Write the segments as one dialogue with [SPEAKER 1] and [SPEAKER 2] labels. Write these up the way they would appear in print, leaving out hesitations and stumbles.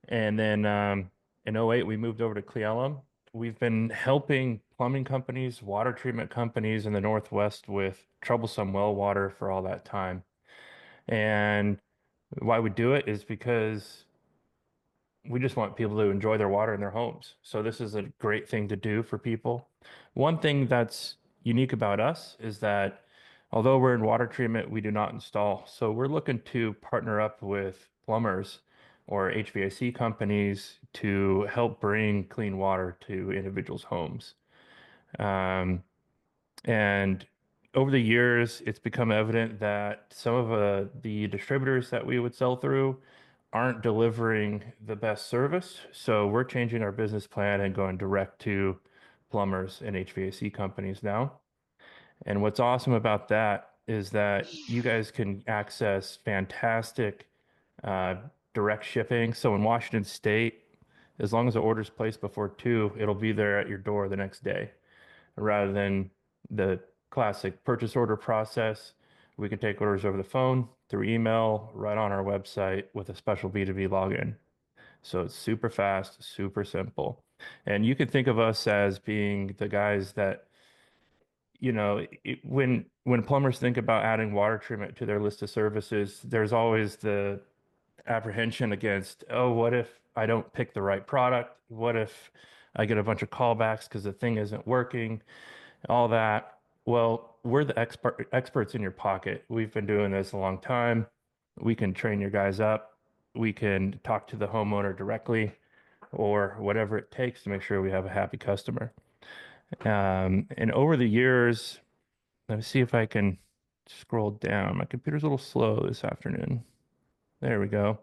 [SPEAKER 1] And then in '08, we moved over to Cleellum. We've been helping plumbing companies, water treatment companies in the Northwest with troublesome well water for all that time. And why we do it is because we just want people to enjoy their water in their homes. So this is a great thing to do for people. One thing that's unique about us is that although we're in water treatment, we do not install. So we're looking to partner up with plumbers or HVAC companies to help bring clean water to individuals' homes. Um, and over the years, it's become evident that some of the distributors that we would sell through aren't delivering the best service. So we're changing our business plan and going direct to plumbers and HVAC companies now. And what's awesome about that is that you guys can access fantastic uh, direct shipping. So in Washington State, as long as the order's placed before 2, it'll be there at your door the next day rather than the classic purchase order process. We can take orders over the phone, through email, right on our website with a special B2B login. So it's super fast, super simple. And you can think of us as being the guys that, when plumbers think about adding water treatment to their list of services, there's always the apprehension against, oh, what if I don't pick the right product? What if I get a bunch of callbacks because the thing isn't working? All that. Well, we're the experts in your pocket. We've been doing this a long time. We can train your guys up. We can talk to the homeowner directly or whatever it takes to make sure we have a happy customer. And over the years, let me see if I can scroll down. My computer's a little slow this afternoon. There we go.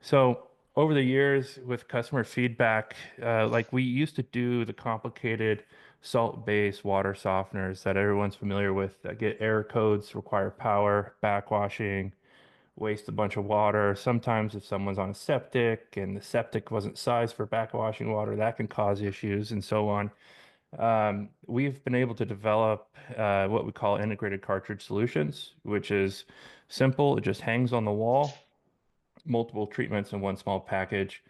[SPEAKER 1] So over the years with customer feedback, like we used to do the complicated salt-based water softeners that everyone's familiar with that get error codes, require power, backwashing, waste a bunch of water. Sometimes if someone's on a septic and the septic wasn't sized for backwashing water, that can cause issues and so on. We've been able to develop what we call integrated cartridge solutions, which is simple. It just hangs on the wall, multiple treatments in one small package.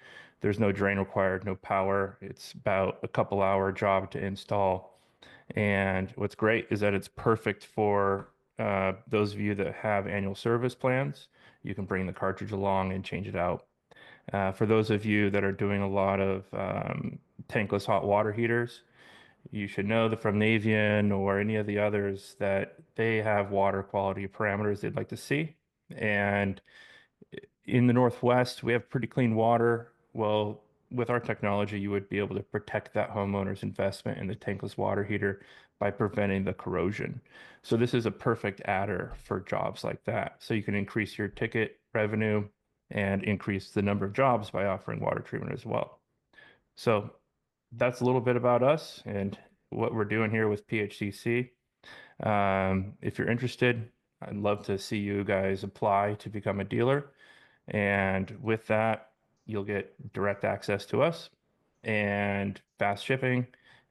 [SPEAKER 1] There's no drain required, no power. It's about a couple hour job to install. And what's great is that it's perfect for those of you that have annual service plans. You can bring the cartridge along and change it out. For those of you that are doing a lot of tankless hot water heaters, you should know that from Navian or any of the others that they have water quality parameters they'd like to see. And in the Northwest, we have pretty clean water. Well, with our technology, you would be able to protect that homeowner's investment in the tankless water heater by preventing the corrosion. So this is a perfect adder for jobs like that. So you can increase your ticket revenue and increase the number of jobs by offering water treatment as well. So that's a little bit about us and what we're doing here with PHCC. If you're interested, I'd love to see you guys apply to become a dealer. And with that, you'll get direct access to us and fast shipping,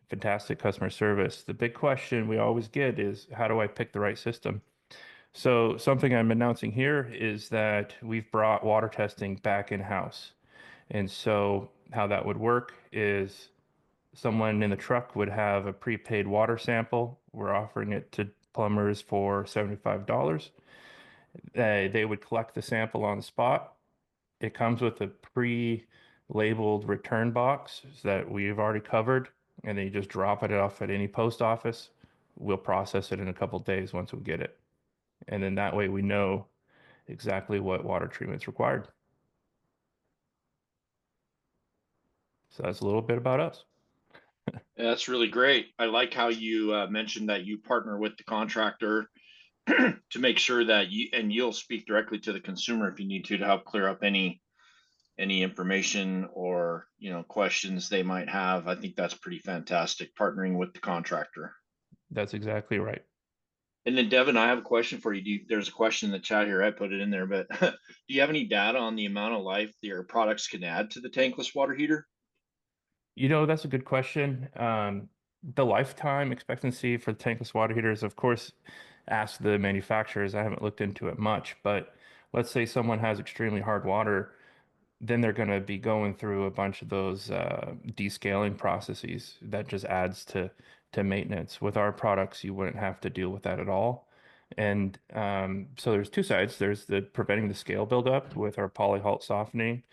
[SPEAKER 1] fantastic customer service. The big question we always get is, how do I pick the right system? So something I'm announcing here is that we've brought water testing back in-house. And so how that would work is someone in the truck would have a prepaid water sample. We're offering it to plumbers for $75. They would collect the sample on the spot. It comes with a pre-labeled return box that we've already covered, and then you just drop it off at any post office. We'll process it in a couple days once we get it. And then that way we know exactly what water treatment's required. So that's a little bit about us.
[SPEAKER 2] Yeah, that's really great. I like how you mentioned that you partner with the contractor to make sure that you'll speak directly to the consumer if you need to help clear up any information or questions they might have. I think that's pretty fantastic, partnering with the contractor.
[SPEAKER 1] That's exactly right.
[SPEAKER 2] And then Devin, I have a question for you. There's a question in the chat here. I put it in there, but do you have any data on the amount of life your products can add to the tankless water heater?
[SPEAKER 1] That's a good question. The lifetime expectancy for the tankless water heaters, of course, ask the manufacturers. I haven't looked into it much, but let's say someone has extremely hard water. then they're going to be going through a bunch of those descaling processes that just adds to maintenance. With our products, you wouldn't have to deal with that at all. And so there's two sides. There's the preventing the scale buildup with our polyhalt softening,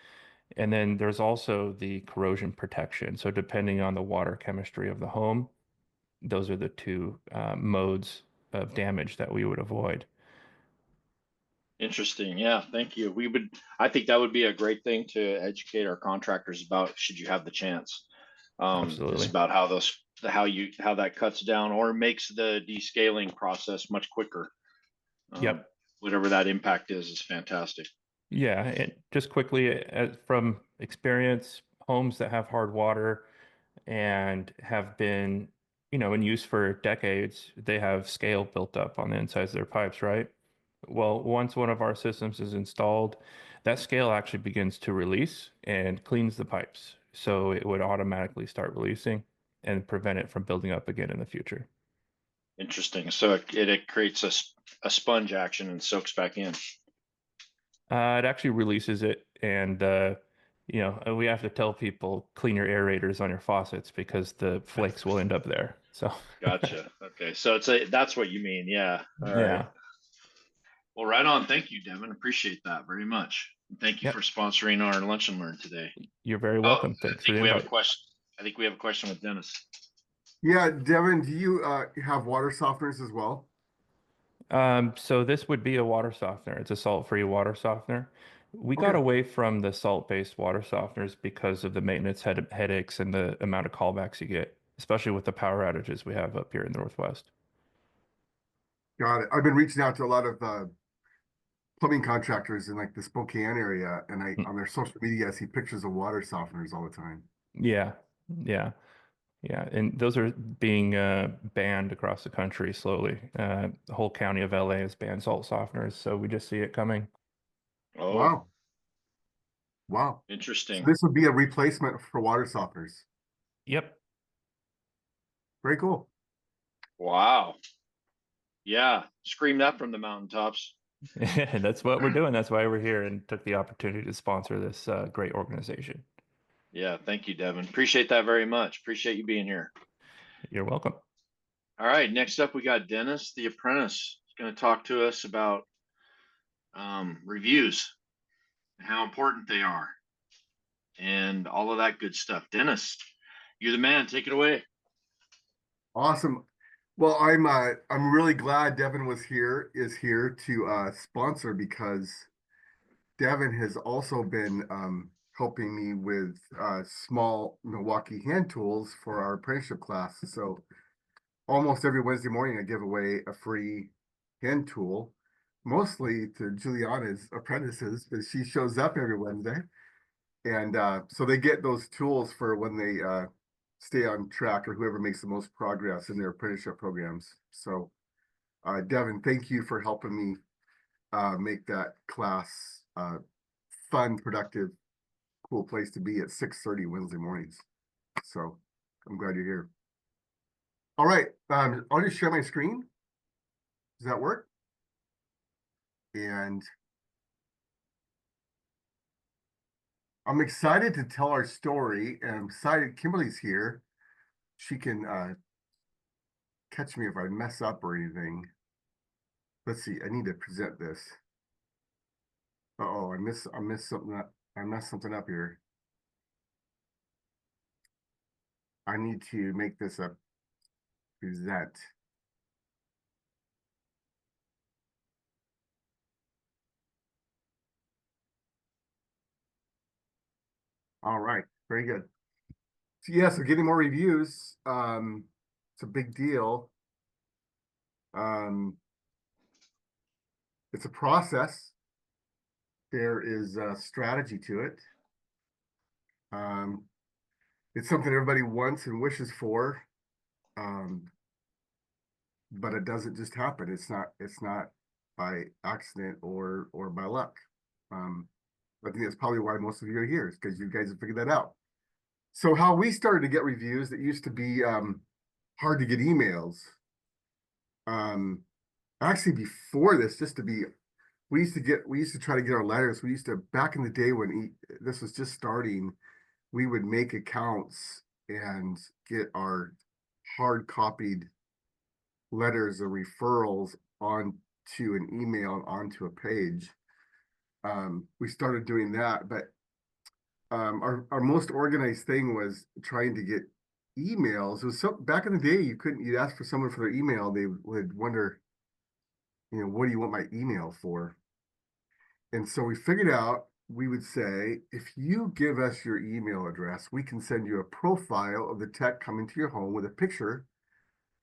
[SPEAKER 1] and then there's also the corrosion protection. So depending on the water chemistry of the home, those are the two modes of damage that we would avoid.
[SPEAKER 2] Interesting. Yeah, thank you. I think that would be a great thing to educate our contractors about should you have the chance. Is
[SPEAKER 1] Absolutely.
[SPEAKER 2] about how that cuts down or makes the descaling process much quicker. Um,
[SPEAKER 1] Yep.
[SPEAKER 2] Whatever that impact is fantastic.
[SPEAKER 1] Yeah, and just quickly, from experience, homes that have hard water and have been, in use for decades, they have scale built up on the insides of their pipes, right? Well, once one of our systems is installed, that scale actually begins to release and cleans the pipes. So it would automatically start releasing and prevent it from building up again in the future.
[SPEAKER 2] Interesting. So it creates a sponge action and soaks back in.
[SPEAKER 1] It actually releases it, and we have to tell people clean your aerators on your faucets because the flakes will end up there. So,
[SPEAKER 2] Gotcha. Okay. So that's what you mean. Yeah. All right.
[SPEAKER 1] yeah,
[SPEAKER 2] Well, right on. Thank you, Devin. Appreciate that very much. And thank you for
[SPEAKER 1] yep,
[SPEAKER 2] sponsoring our Lunch and Learn today.
[SPEAKER 1] you're very
[SPEAKER 2] Oh,
[SPEAKER 1] welcome.
[SPEAKER 2] I
[SPEAKER 1] Thanks for
[SPEAKER 2] think
[SPEAKER 1] the
[SPEAKER 2] we have a
[SPEAKER 1] invite.
[SPEAKER 2] question. I think we have a question with Dennis.
[SPEAKER 3] Yeah, Devin, do you have water softeners as well?
[SPEAKER 1] So this would be a water softener. It's a salt-free water softener. We got
[SPEAKER 3] Okay,
[SPEAKER 1] away from the salt-based water softeners because of the maintenance headaches and the amount of callbacks you get, especially with the power outages we have up here in the Northwest.
[SPEAKER 3] got it. I've been reaching out to a lot of plumbing contractors in like the Spokane area, and I
[SPEAKER 1] Mm,
[SPEAKER 3] on their social media I see pictures of water softeners all the time.
[SPEAKER 1] yeah, yeah. Yeah, and those are being banned across the country slowly. The whole county of LA has banned salt softeners, so we just see it coming.
[SPEAKER 2] Oh,
[SPEAKER 3] Wow, wow. So
[SPEAKER 2] interesting.
[SPEAKER 3] this would be a replacement for water softeners.
[SPEAKER 1] Yep.
[SPEAKER 3] Very cool.
[SPEAKER 2] Wow. Yeah. Scream that from the mountaintops.
[SPEAKER 1] That's what we're doing. That's why we're here and took the opportunity to sponsor this great organization.
[SPEAKER 2] Yeah. Thank you, Devin. Appreciate that very much. Appreciate you being here.
[SPEAKER 1] You're welcome.
[SPEAKER 2] All right. Next up, we got Dennis the Apprentice. He's going to talk to us about reviews and how important they are and all of that good stuff. Dennis, you're the man. Take it away.
[SPEAKER 3] Awesome. Well, I'm really glad Devin is here to sponsor because Devin has also been helping me with small Milwaukee hand tools for our apprenticeship class. So almost every Wednesday morning, I give away a free hand tool, mostly to Juliana's apprentices, because she shows up every Wednesday. And so they get those tools for when they stay on track or whoever makes the most progress in their apprenticeship programs. So, Devin, thank you for helping me make that class fun, productive, cool place to be at 6:30 Wednesday mornings. So I'm glad you're here. All right, I'll just share my screen. Does that work? And I'm excited to tell our story, and I'm excited Kimberly's here. She can catch me if I mess up or anything. Let's see. I need to present this. Uh-oh, I missed something up. I messed something up here. I need to make this a present. All right, very good. So yeah, so getting more reviews. It's a big deal. Um, it's a process. There is a strategy to it. Um, it's something everybody wants and wishes for. Um, but it doesn't just happen. It's not by accident or by luck. I think that's probably why most of you are here, is because you guys have figured that out. So how we started to get reviews that used to be hard to get emails. Actually, before this, just to be we used to try to get our letters. We used to, back in the day when this was just starting, we would make accounts and get our hard copied letters or referrals onto an email, onto a page. We started doing that, but our most organized thing was trying to get emails. It was so back in the day, you'd ask for someone for their email, they would wonder, what do you want my email for? And so we figured out we would say, if you give us your email address, we can send you a profile of the tech coming to your home with a picture,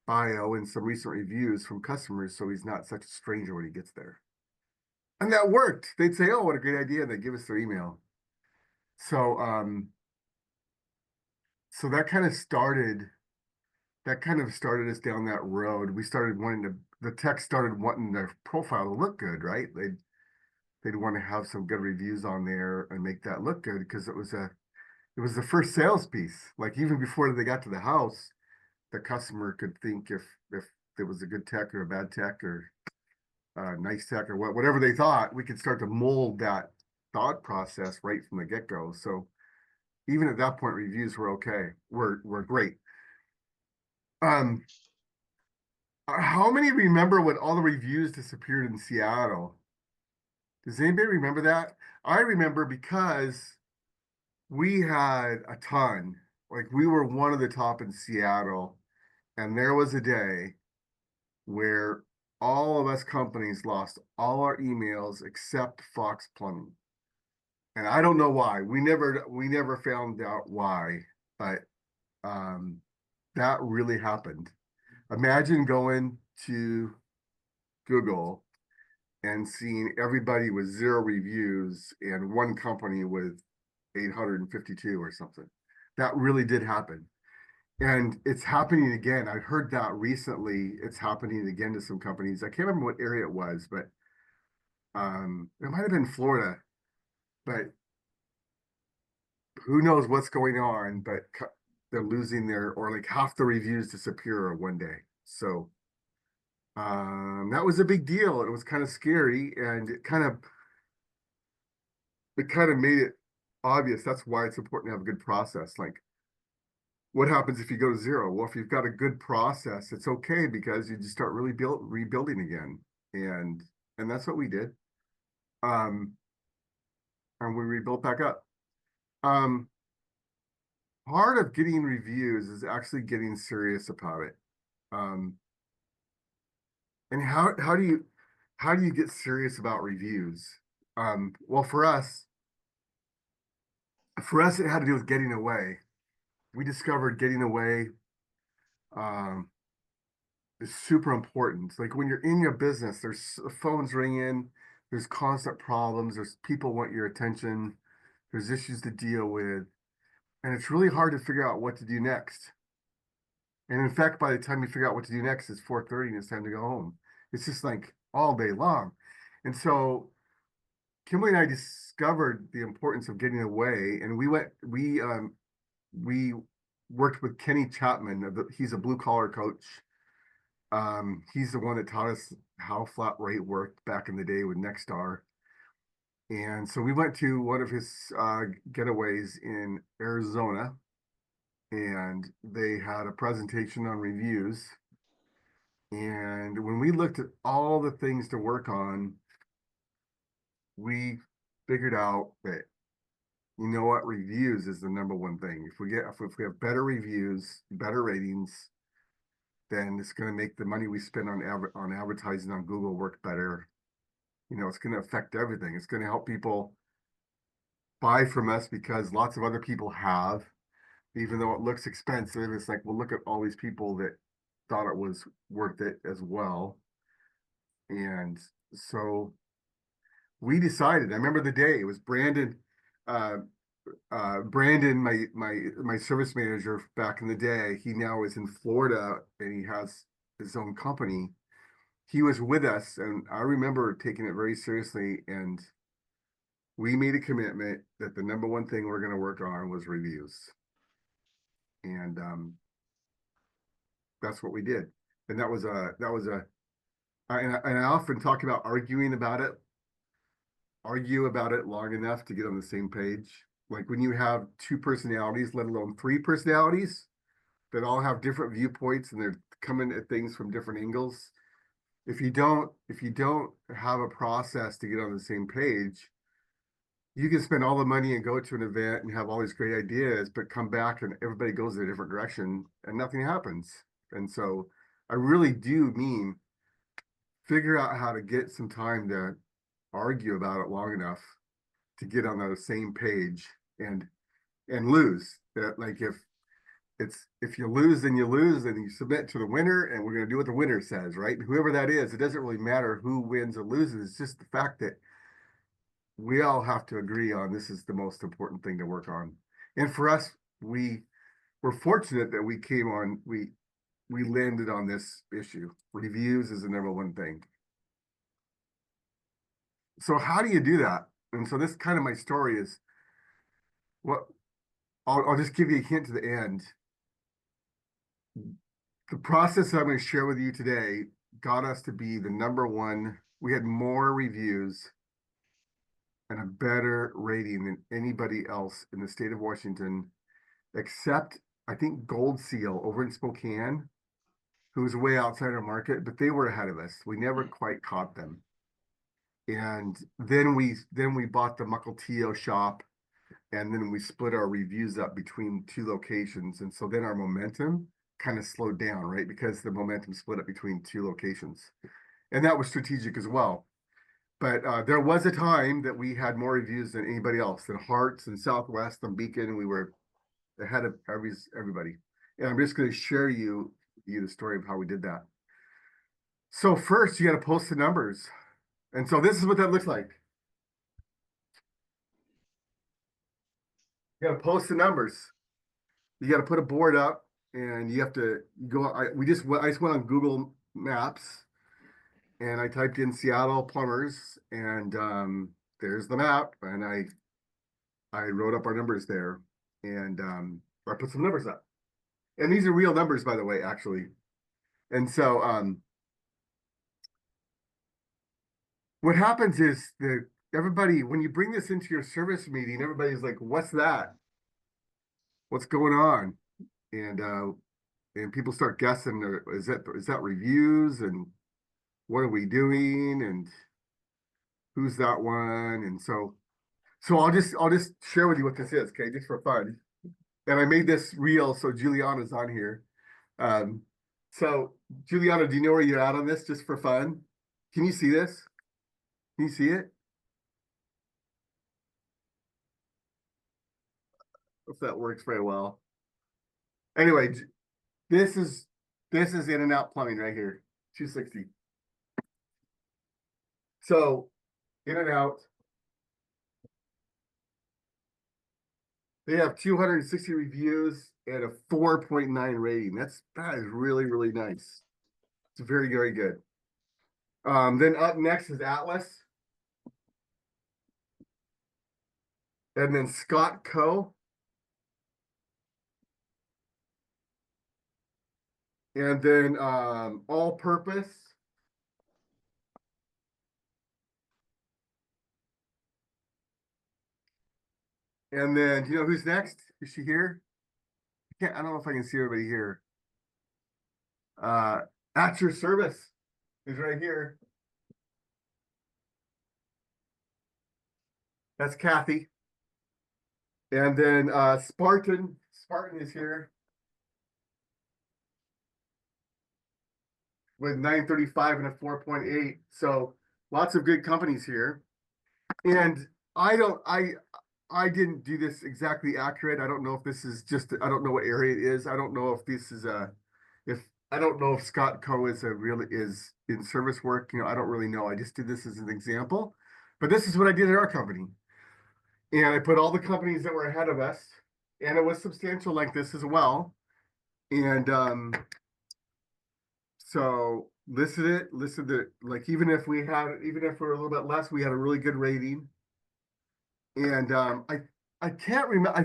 [SPEAKER 3] bio, and some recent reviews from customers, so he's not such a stranger when he gets there. And that worked. They'd say, "Oh, what a great idea!" And they'd give us their email. So, so that kind of started us down that road. We started the tech started wanting their profile to look good, right? They'd want to have some good reviews on there and make that look good because it was the first sales piece. Like even before they got to the house, the customer could think if it was a good tech or a bad tech or nice tech or whatever they thought, we could start to mold that thought process right from the get-go. So even at that point, reviews were okay. Were great. Um, how many remember when all the reviews disappeared in Seattle? Does anybody remember that? I remember because we had a ton. Like we were one of the top in Seattle, and there was a day where all of us companies lost all our emails except Fox Plumbing. And I don't know why. We never found out why, but um, that really happened. Imagine going to Google and seeing everybody with 0 reviews and one company with 852 or something. That really did happen. And it's happening again. I heard that recently. It's happening again to some companies. I can't remember what area it was, but it might have been Florida, but who knows what's going on, but they're losing or like half the reviews disappear one day. So that was a big deal. It was kind of scary, and it kind of made it obvious. That's why it's important to have a good process. Like, what happens if you go to 0? Well, if you've got a good process, it's okay because you just start really rebuilding again, and that's what we did. Um, and we rebuilt back up. Um, Part of getting reviews is actually getting serious about it. Um, and how do you get serious about reviews? Well, for us, it had to do with getting away. We discovered getting away um, is super important. Like when you're in your business, there's phones ringing, there's constant problems, there's people want your attention, there's issues to deal with, and it's really hard to figure out what to do next. And in fact, by the time you figure out what to do next, it's 4:30 and it's time to go home. It's just like all day long. And so Kimberly and I discovered the importance of getting away, and we worked with Kenny Chapman. He's a blue collar coach. He's the one that taught us how flat rate worked back in the day with Nexstar. And so we went to one of his getaways in Arizona, and they had a presentation on reviews. And when we looked at all the things to work on, we figured out that, you know what, reviews is the number one thing. If we have better reviews, better ratings, then it's going to make the money we spend on advertising on Google work better. It's going to affect everything. It's going to help people buy from us because lots of other people have, even though it looks expensive. It's like, well, look at all these people that thought it was worth it as well. And so we decided, I remember the day, it was Brandon, uh, Brandon, my service manager back in the day. He now is in Florida and he has his own company. He was with us, and I remember taking it very seriously. And we made a commitment that the number one thing we're going to work on was reviews, and that's what we did. And that was a and I often talk about arguing about it. argue about it long enough to get on the same page. Like when you have two personalities, let alone three personalities that all have different viewpoints and they're coming at things from different angles. If you don't have a process to get on the same page, you can spend all the money and go to an event and have all these great ideas, but come back and everybody goes in a different direction and nothing happens. And so I really do mean figure out how to get some time to argue about it long enough to get on the same page and lose. That like if you lose, then you lose, and you submit to the winner, and we're gonna do what the winner says, right? And whoever that is, it doesn't really matter who wins or loses. It's just the fact that we all have to agree on this is the most important thing to work on. And for us, we're fortunate that we landed on this issue. Reviews is the number one thing. So how do you do that? And so this kind of my story is what I'll just give you a hint to the end. The process that I'm going to share with you today got us to be the number one. We had more reviews and a better rating than anybody else in the state of Washington, except I think Gold Seal over in Spokane, who's way outside our market, but they were ahead of us. We never quite caught them. And then we bought the Mukilteo shop, and then we split our reviews up between two locations. And so then our momentum kind of slowed down, right? Because the momentum split up between two locations. And that was strategic as well. But there was a time that we had more reviews than anybody else, than Hearts and Southwest and Beacon, and we were ahead of everybody. And I'm just going to share you the story of how we did that. So first, you got to post the numbers. And so this is what that looks like. You got to post the numbers. You got to put a board up, and you have to go. I just went on Google Maps, and I typed in Seattle plumbers, and there's the map, and I wrote up our numbers there, and I put some numbers up, and these are real numbers, by the way, actually. And so what happens is that everybody, when you bring this into your service meeting, everybody's like, "What's that? What's going on?" And people start guessing, is that reviews, and what are we doing, and who's that one? And so I'll just share with you what this is, okay, just for fun. And I made this reel, so Juliana's on here. So Juliana, do you know where you're at on this, just for fun? Can you see this? Can you see it? If that works very well. Anyway, this is In and Out Plumbing right here, 260. So In and Out, they have 260 reviews and a 4.9 rating. That is really, really nice. It's very, very good. Then up next is Atlas. And then Scott Co. And then All Purpose. And then, do you know who's next? Is she here? I don't know if I can see everybody here. At Your Service is right here. That's Kathy. And then Spartan is here with 935 and a 4.8. So lots of good companies here. And I didn't do this exactly accurate. I don't know if this is I don't know what area it is. I don't know if this is I don't know if Scott Co is is in service work. I don't really know. I just did this as an example, but this is what I did at our company. And I put all the companies that were ahead of us, and it was substantial like this as well. And so listed it, like even if we're a little bit less, we had a really good rating. And I can't remember.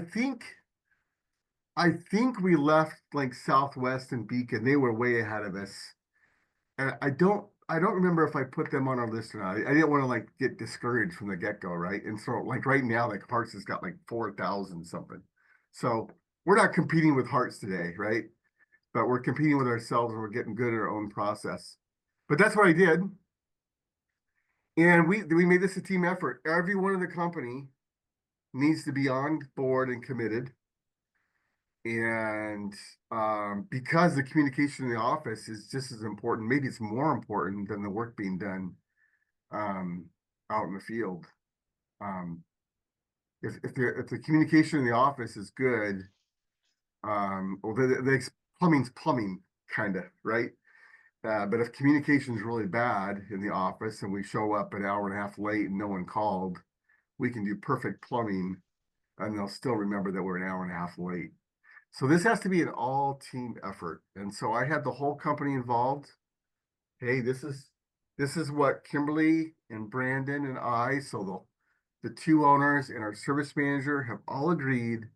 [SPEAKER 3] I think we left like Southwest and Beacon. They were way ahead of us. And I don't remember if I put them on our list or not. I didn't want to like get discouraged from the get-go, right? And so like right now, like Hearts has got like 4,000 something. So we're not competing with Hearts today, right? But we're competing with ourselves and we're getting good at our own process. But that's what I did. And we made this a team effort. Everyone in the company needs to be on board and committed. And because the communication in the office is just as important, maybe it's more important than the work being done um, out in the field. Um, if the communication in the office is good, well, plumbing's plumbing, kind of, right? But if communication is really bad in the office and we show up an hour and a half late and no one called, we can do perfect plumbing and they'll still remember that we're an hour and a half late. So this has to be an all team effort. And so I had the whole company involved. Hey, this is what Kimberly and Brandon and I, so the two owners and our service manager have all agreed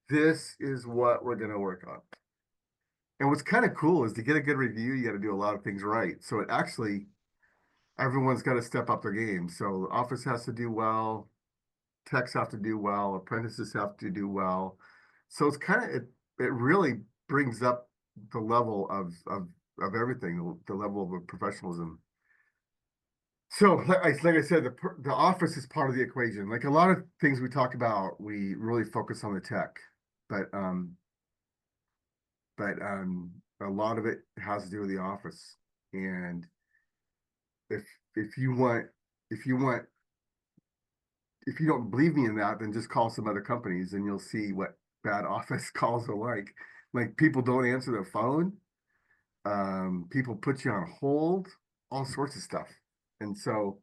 [SPEAKER 3] this is what we're going to work on. And what's kind of cool is to get a good review, you got to do a lot of things right. So it actually, everyone's got to step up their game. So the office has to do well, techs have to do well, apprentices have to do well. So it's kind of, it really brings up the level of everything, the level of professionalism. So like I said, the office is part of the equation. Like a lot of things we talk about, we really focus on the tech, but a lot of it has to do with the office. And if if you want if you want if you don't believe me in that, then just call some other companies and you'll see what bad office calls are like. Like people don't answer their phone, people put you on hold, all sorts of stuff. And so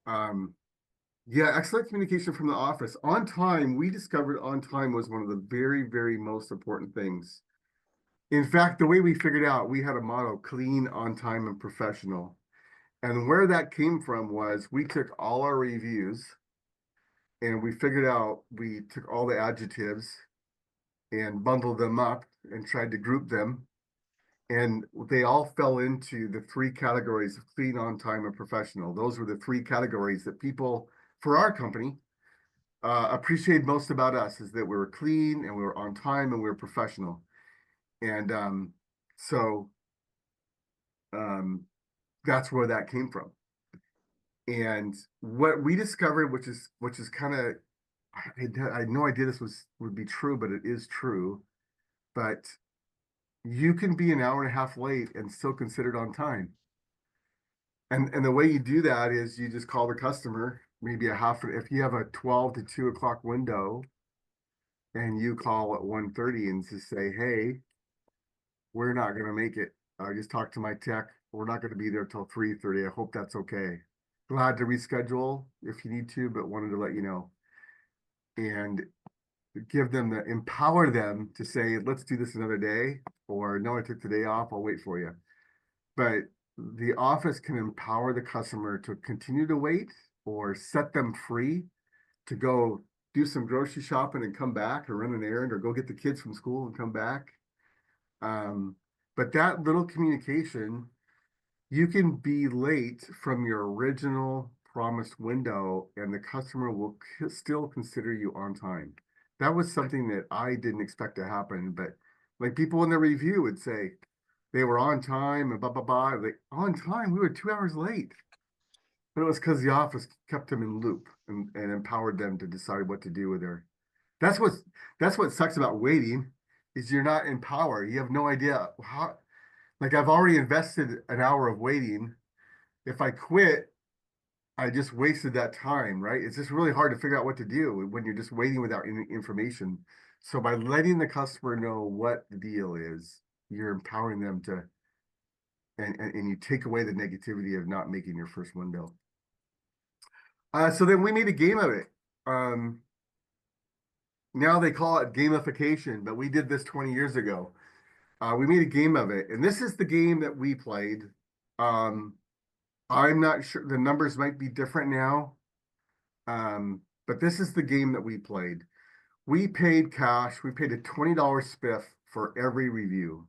[SPEAKER 3] um yeah, excellent communication from the office. On time, we discovered on time was one of the very, very most important things. In fact, the way we figured out, we had a motto, clean, on time, and professional. And where that came from was we took all our reviews and we figured out, we took all the adjectives and bundled them up and tried to group them. And they all fell into the three categories of clean, on time, and professional. Those were the three categories that people for our company appreciated most about us, is that we were clean and we were on time and we were professional. And so um, that's where that came from. And what we discovered, which is kind of, I had no idea this would be true, but it is true. But you can be an hour and a half late and still considered on time. And the way you do that is you just call the customer, maybe if you have a 12 to 2 o'clock window, and you call at 1:30 and just say, hey, we're not going to make it. I just talked to my tech. We're not going to be there till 3:30. I hope that's okay. Glad to reschedule if you need to, but wanted to let you know. And empower them to say, let's do this another day, or no, I took the day off, I'll wait for you. But the office can empower the customer to continue to wait or set them free to go do some grocery shopping and come back, or run an errand, or go get the kids from school and come back. But that little communication, you can be late from your original promised window and the customer will still consider you on time. That was something that I didn't expect to happen, but like people in the review would say they were on time and blah, blah, blah. Like, on time, we were 2 hours late. But it was because the office kept them in loop and empowered them to decide what to do with their. That's what that's what sucks about waiting, is you're not in power. You have no idea how. Like I've already invested an hour of waiting. If I quit, I just wasted that time, right? It's just really hard to figure out what to do when you're just waiting without any information. So by letting the customer know what the deal is, you're empowering them to, and you take away the negativity of not making your first window. So then we made a game of it. Now they call it gamification, but we did this 20 years ago. We made a game of it, and this is the game that we played. I'm not sure, the numbers might be different now, but this is the game that we played. We paid cash. We paid a $20 spiff for every review.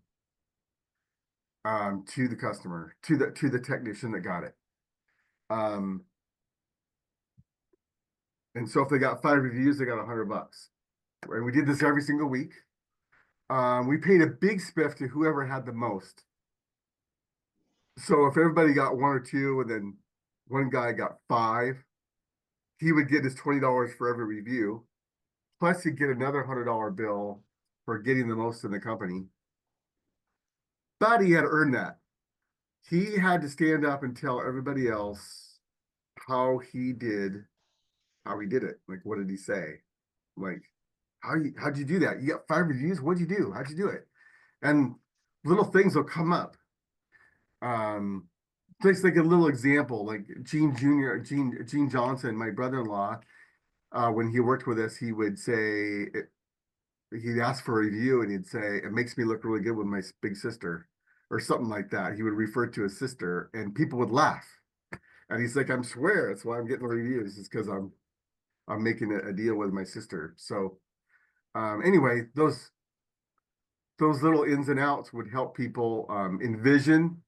[SPEAKER 3] to the customer, to the technician that got it. And so if they got 5 reviews, they got $100. And we did this every single week. We paid a big spiff to whoever had the most. So if everybody got one or two, and then one guy got 5, he would get his $20 for every review. Plus, he'd get another $100 bill for getting the most in the company. But he had to earn that. He had to stand up and tell everybody else how he did it. Like, what did he say? Like, how'd you do that? You got 5 reviews? What'd you do? How'd you do it? And little things will come up. Just like a little example, like Gene Johnson, my brother-in-law, when he worked with us, he would say, he'd ask for a review and he'd say, it makes me look really good with my big sister, or something like that. He would refer to his sister and people would laugh. And he's like, I swear, that's why I'm getting the reviews, is because I'm making a deal with my sister. So anyway, those little ins and outs would help people envision,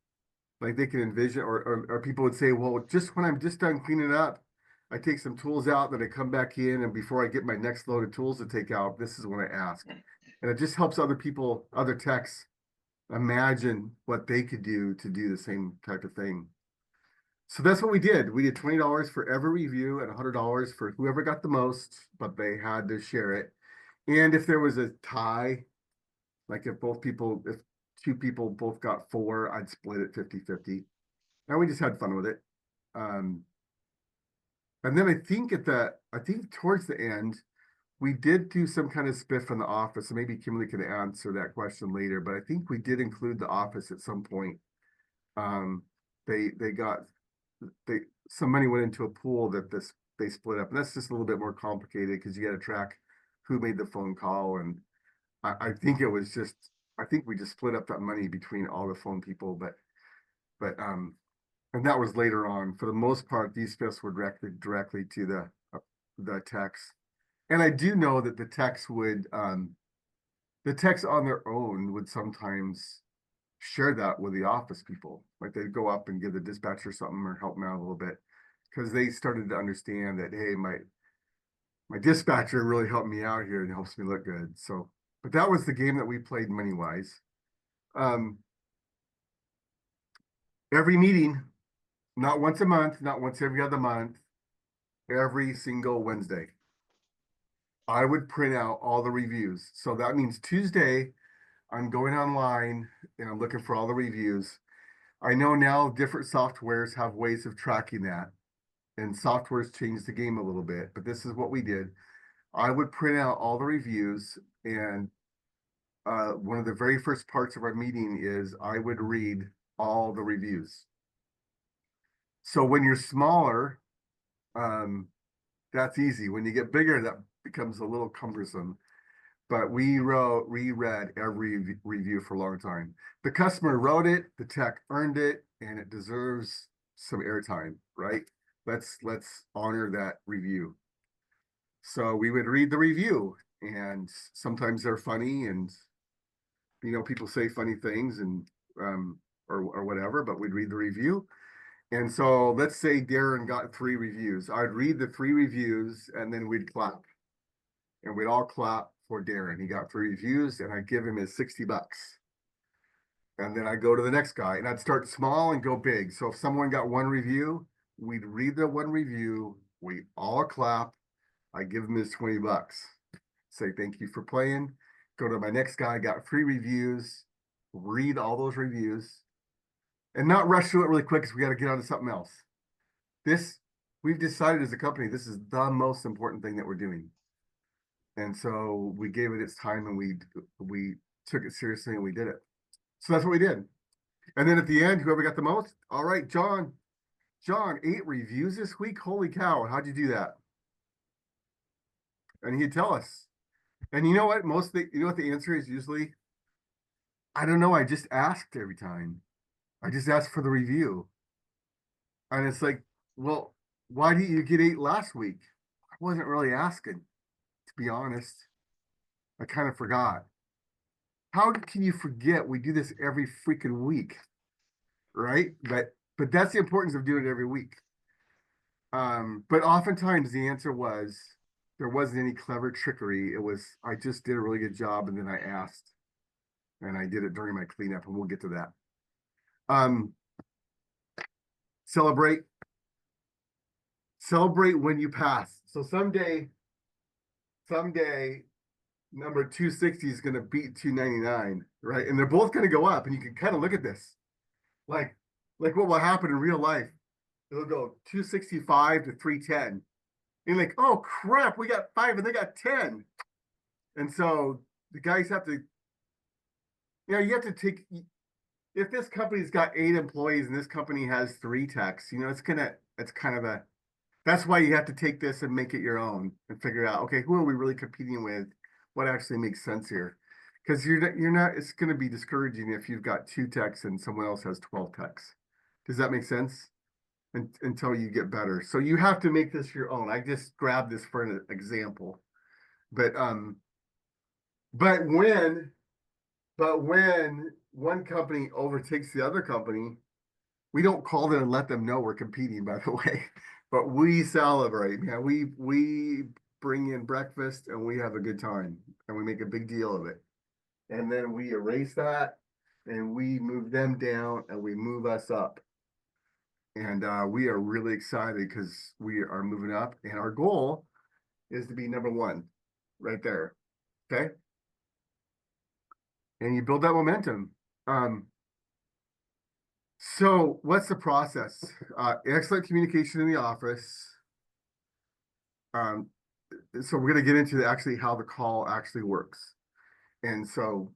[SPEAKER 3] like they can envision, or people would say, well, just when I'm just done cleaning up, I take some tools out, then I come back in, and before I get my next load of tools to take out, this is when I ask. And it just helps other people, other techs, imagine what they could do to do the same type of thing. So that's what we did. We did $20 for every review and $100 for whoever got the most, but they had to share it. And if there was a tie, like if 2 people both got 4, I'd split it 50-50. And we just had fun with it. And then I think towards the end, we did do some kind of spiff in the office. So maybe Kimberly can answer that question later, but I think we did include the office at some point. They got some money went into a pool that they split up, and that's just a little bit more complicated because you got to track who made the phone call, and I think we just split up that money between all the phone people, but and that was later on. For the most part, these spiffs were directly to the techs, and I do know that the techs on their own would sometimes share that with the office people. Like they'd go up and give the dispatcher something or help them out a little bit, because they started to understand that, hey, my dispatcher really helped me out here and helps me look good. So, but that was the game that we played money wise. Every meeting, not once a month, not once every other month, every single Wednesday, I would print out all the reviews. So that means Tuesday, I'm going online and I'm looking for all the reviews. I know now different softwares have ways of tracking that, and softwares change the game a little bit, but this is what we did. I would print out all the reviews, and one of the very first parts of our meeting is I would read all the reviews. So when you're smaller, that's easy. When you get bigger, that becomes a little cumbersome. But we reread every review for a long time. The customer wrote it, the tech earned it, and it deserves some airtime, right? Let's honor that review. So we would read the review, and sometimes they're funny, and people say funny things, and or whatever. But we'd read the review, and so let's say Darren got 3 reviews. I'd read the 3 reviews, and then we'd clap, and we'd all clap for Darren. He got 3 reviews, and I'd give him his $60. And then I'd go to the next guy, and I'd start small and go big. So if someone got 1 review, we'd read the 1 review, we all clap, I give him his $20. Say thank you for playing. Go to my next guy, got 3 reviews, read all those reviews, and not rush through it really quick because we got to get on to something else. We've decided as a company, this is the most important thing that we're doing. And so we gave it its time, and we took it seriously, and we did it. So that's what we did. And then at the end, whoever got the most, all right, John, 8 reviews this week. Holy cow, how'd you do that? And he'd tell us. And you know what? You know what the answer is usually? I don't know. I just asked every time. I just asked for the review. And it's like, well, why didn't you get 8 last week? I wasn't really asking, to be honest. I kind of forgot. How can you forget? We do this every freaking week. right? But that's the importance of doing it every week. But oftentimes the answer was there wasn't any clever trickery. It was I just did a really good job, and then I asked, and I did it during my cleanup, and we'll get to that. Um, celebrate, celebrate when you pass. So someday, number 260 is going to beat 299, right? And they're both going to go up, and you can kind of look at this, like, like what will happen in real life. It'll go 265 to 310. And you're like, oh crap, we got 5 and they got 10. And so the guys have to, you have to take, if this company's got 8 employees and this company has 3 techs, it's kind of that's why you have to take this and make it your own and figure out, okay, who are we really competing with? What actually makes sense here? Because you're not, it's going to be discouraging if you've got 2 techs and someone else has 12 techs. Does that make sense? Until you get better. So you have to make this your own. I just grabbed this for an example. But but when one company overtakes the other company, we don't call them and let them know we're competing, by the way. But we celebrate. Yeah, we bring in breakfast and we have a good time and we make a big deal of it. And then we erase that and we move them down and we move us up. And we are really excited because we are moving up, and our goal is to be number 1 right there. Okay. And you build that momentum. So what's the process? Excellent communication in the office. So we're going to get into actually how the call actually works. And so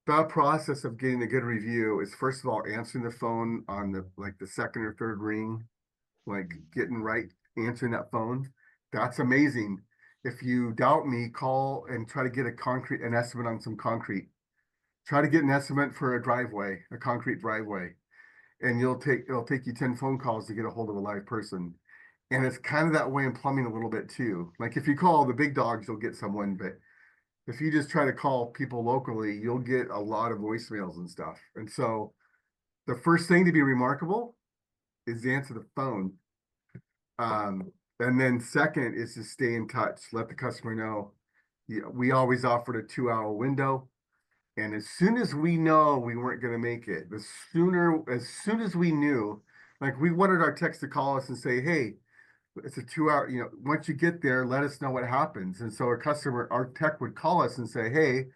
[SPEAKER 3] the process of getting a good review is, first of all, answering the phone on the second or third ring, like getting right, answering that phone. That's amazing. If you doubt me, call and try to get an estimate on some concrete. Try to get an estimate for a concrete driveway. And it'll take you 10 phone calls to get a hold of a live person. And it's kind of that way in plumbing a little bit too. Like if you call the big dogs, you'll get someone, but if you just try to call people locally, you'll get a lot of voicemails and stuff. And so the first thing to be remarkable is to answer the phone. And then second is to stay in touch. Let the customer know. We always offered a 2-hour window. And as soon as we know we weren't going to make it, as soon as we knew, like we wanted our techs to call us and say, hey, it's a 2-hour, once you get there, let us know what happens. And so our tech would call us and say, hey,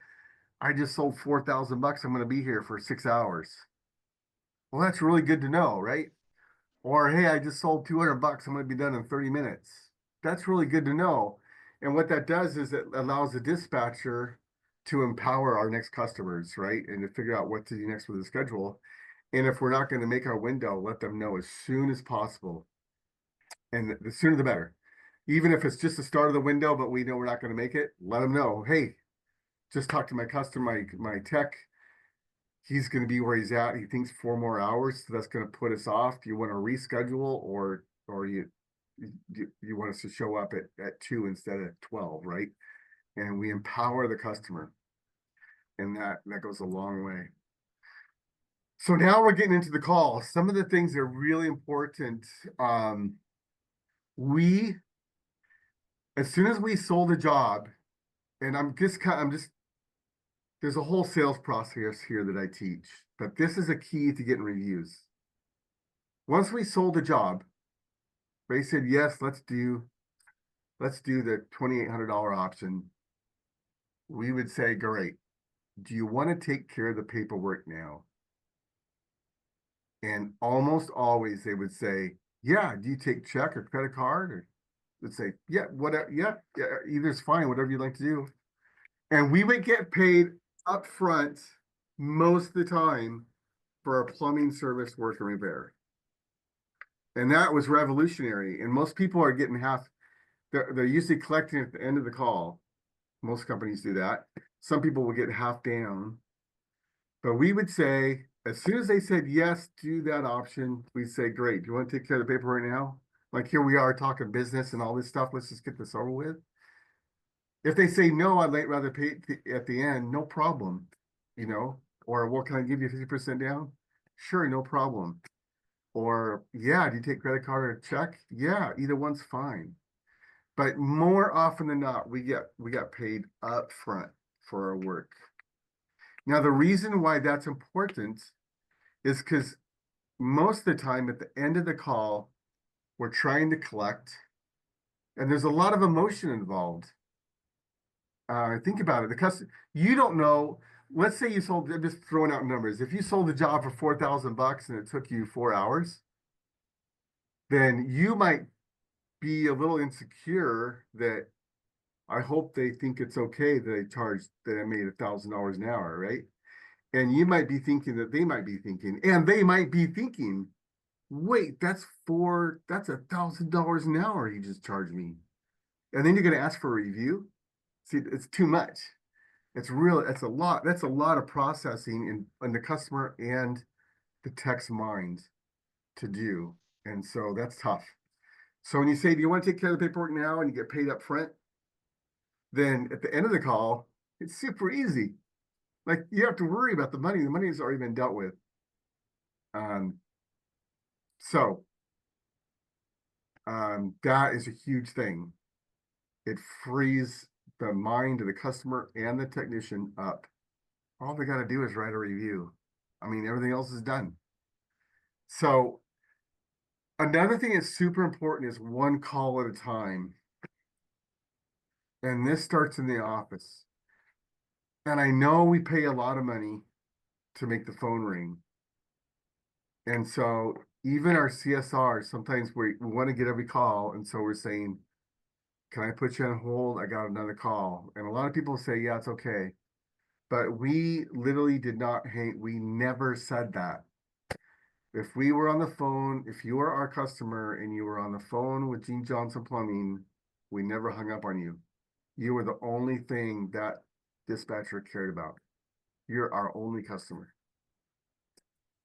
[SPEAKER 3] I just sold $4,000. I'm going to be here for 6 hours. Well, that's really good to know, right? Or, hey, I just sold $200. I'm going to be done in 30 minutes. That's really good to know. And what that does is it allows the dispatcher to empower our next customers, right? And to figure out what to do next with the schedule. And if we're not going to make our window, let them know as soon as possible. And the sooner the better. Even if it's just the start of the window, but we know we're not going to make it, let them know, hey, just talk to my customer, my tech. He's going to be where he's at. He thinks 4 more hours, so that's going to put us off. Do you want to reschedule, or you want us to show up at 2 instead of 12, right? And we empower the customer, and that goes a long way. So now we're getting into the call. Some of the things that are really important. As soon as we sold a job, and there's a whole sales process here that I teach, but this is a key to getting reviews. Once we sold a job, they said, yes, let's do the $2,800 option. We would say, great. Do you want to take care of the paperwork now? And almost always they would say, yeah, do you take check or credit card? Or would say, yeah, whatever, yeah, either's fine, whatever you'd like to do. And we would get paid up front most of the time for a plumbing service work and repair. And that was revolutionary. And most people are getting half, they're usually collecting at the end of the call. Most companies do that. Some people will get half down. But we would say, as soon as they said yes to that option, we'd say, great, do you want to take care of the paper right now? Like here we are talking business and all this stuff. Let's just get this over with. If they say no, I'd rather pay at the end, no problem, or what, can I give you 50% down? Sure, no problem. Or, yeah, do you take credit card or check? Yeah, either one's fine. But more often than not, we got paid up front for our work. Now, the reason why that's important is because most of the time at the end of the call, we're trying to collect, and there's a lot of emotion involved. Think about it. You don't know. Let's say you sold. I'm just throwing out numbers. If you sold a job for $4,000 and it took you 4 hours, then you might be a little insecure that I hope they think it's okay that I made $1,000 an hour, right? And you might be thinking that they might be thinking, and they might be thinking, wait, that's $1,000 an hour he just charged me. And then you're going to ask for a review. See, it's too much. It's a lot. That's a lot of processing in the customer and the tech's mind to do. And so that's tough. So when you say, do you want to take care of the paperwork now and you get paid up front? Then at the end of the call, it's super easy. Like you have to worry about the money. The money has already been dealt with. Um, so that is a huge thing. It frees the mind of the customer and the technician up. All they got to do is write a review. I mean, everything else is done. So another thing that's super important is one call at a time. And this starts in the office. And I know we pay a lot of money to make the phone ring. And so even our CSR, sometimes we want to get every call. And so we're saying, can I put you on hold? I got another call. And a lot of people say, yeah, it's okay. But we literally did not we never said that. If we were on the phone, if you were our customer and you were on the phone with Gene Johnson Plumbing, we never hung up on you. You were the only thing that dispatcher cared about. You're our only customer.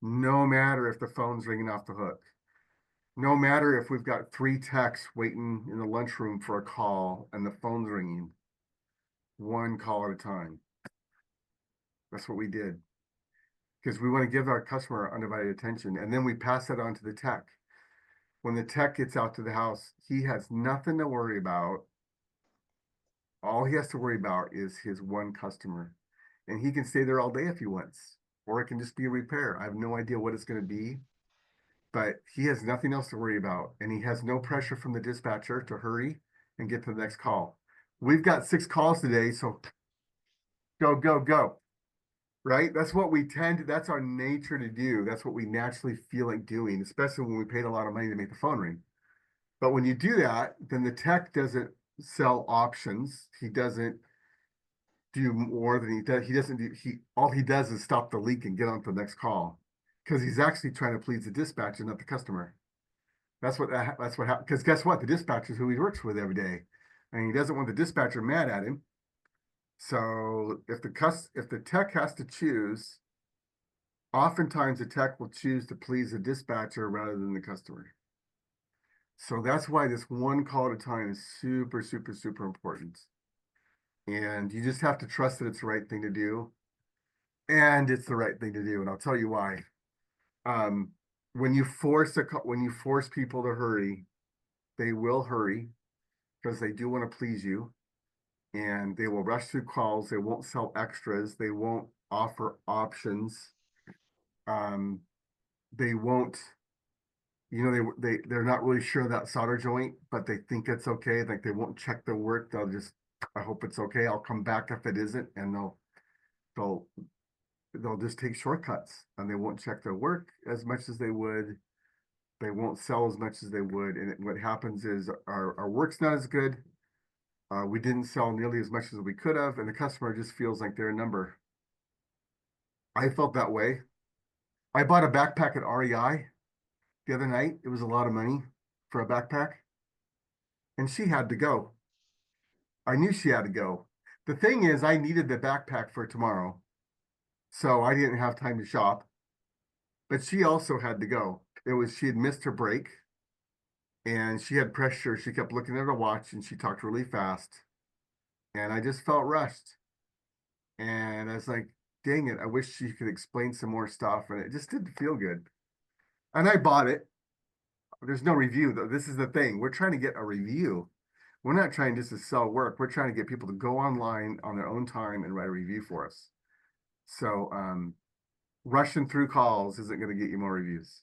[SPEAKER 3] No matter if the phone's ringing off the hook. No matter if we've got 3 techs waiting in the lunchroom for a call and the phone's ringing. One call at a time. That's what we did. Because we want to give our customer undivided attention. And then we pass that on to the tech. When the tech gets out to the house, he has nothing to worry about. All he has to worry about is his one customer. And he can stay there all day if he wants. Or it can just be a repair. I have no idea what it's going to be. But he has nothing else to worry about. And he has no pressure from the dispatcher to hurry and get to the next call. We've got 6 calls today, so go, go, go. Right? That's our nature to do. That's what we naturally feel like doing, especially when we paid a lot of money to make the phone ring. But when you do that, then the tech doesn't sell options. He doesn't do more than he does. All he does is stop the leak and get on to the next call. Because he's actually trying to please the dispatcher, not the customer. That's what happens. Because guess what? The dispatcher is who he works with every day. And he doesn't want the dispatcher mad at him. So if the tech has to choose, oftentimes the tech will choose to please the dispatcher rather than the customer. So that's why this one call at a time is super, super, super important. And you just have to trust that it's the right thing to do. And it's the right thing to do. And I'll tell you why. When you force people to hurry, they will hurry because they do want to please you. And they will rush through calls. They won't sell extras. They won't offer options. They won't, they're not really sure that solder joint, but they think it's okay. Like they won't check the work. I hope it's okay. I'll come back if it isn't. And they'll just take shortcuts and they won't check their work as much as they would. They won't sell as much as they would. And what happens is our work's not as good. We didn't sell nearly as much as we could have, and the customer just feels like they're a number. I felt that way. I bought a backpack at REI the other night. It was a lot of money for a backpack, and she had to go. I knew she had to go. The thing is, I needed the backpack for tomorrow, so I didn't have time to shop, but she also had to go. She had missed her break, and she had pressure. She kept looking at her watch, and she talked really fast, and I just felt rushed. And I was like, dang it, I wish you could explain some more stuff. And it just didn't feel good. And I bought it. There's no review though. This is the thing. We're trying to get a review. We're not trying just to sell work. We're trying to get people to go online on their own time and write a review for us. So rushing through calls isn't going to get you more reviews.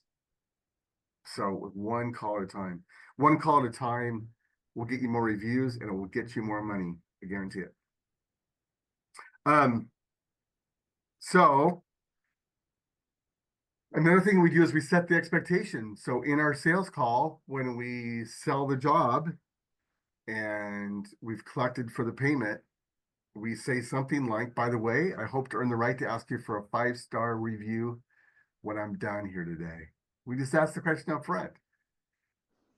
[SPEAKER 3] So with one call at a time, one call at a time will get you more reviews and it will get you more money. I guarantee it. So another thing we do is we set the expectation. So in our sales call, when we sell the job and we've collected for the payment, we say something like, by the way, I hope to earn the right to ask you for a 5-star review when I'm done here today. We just ask the question up front.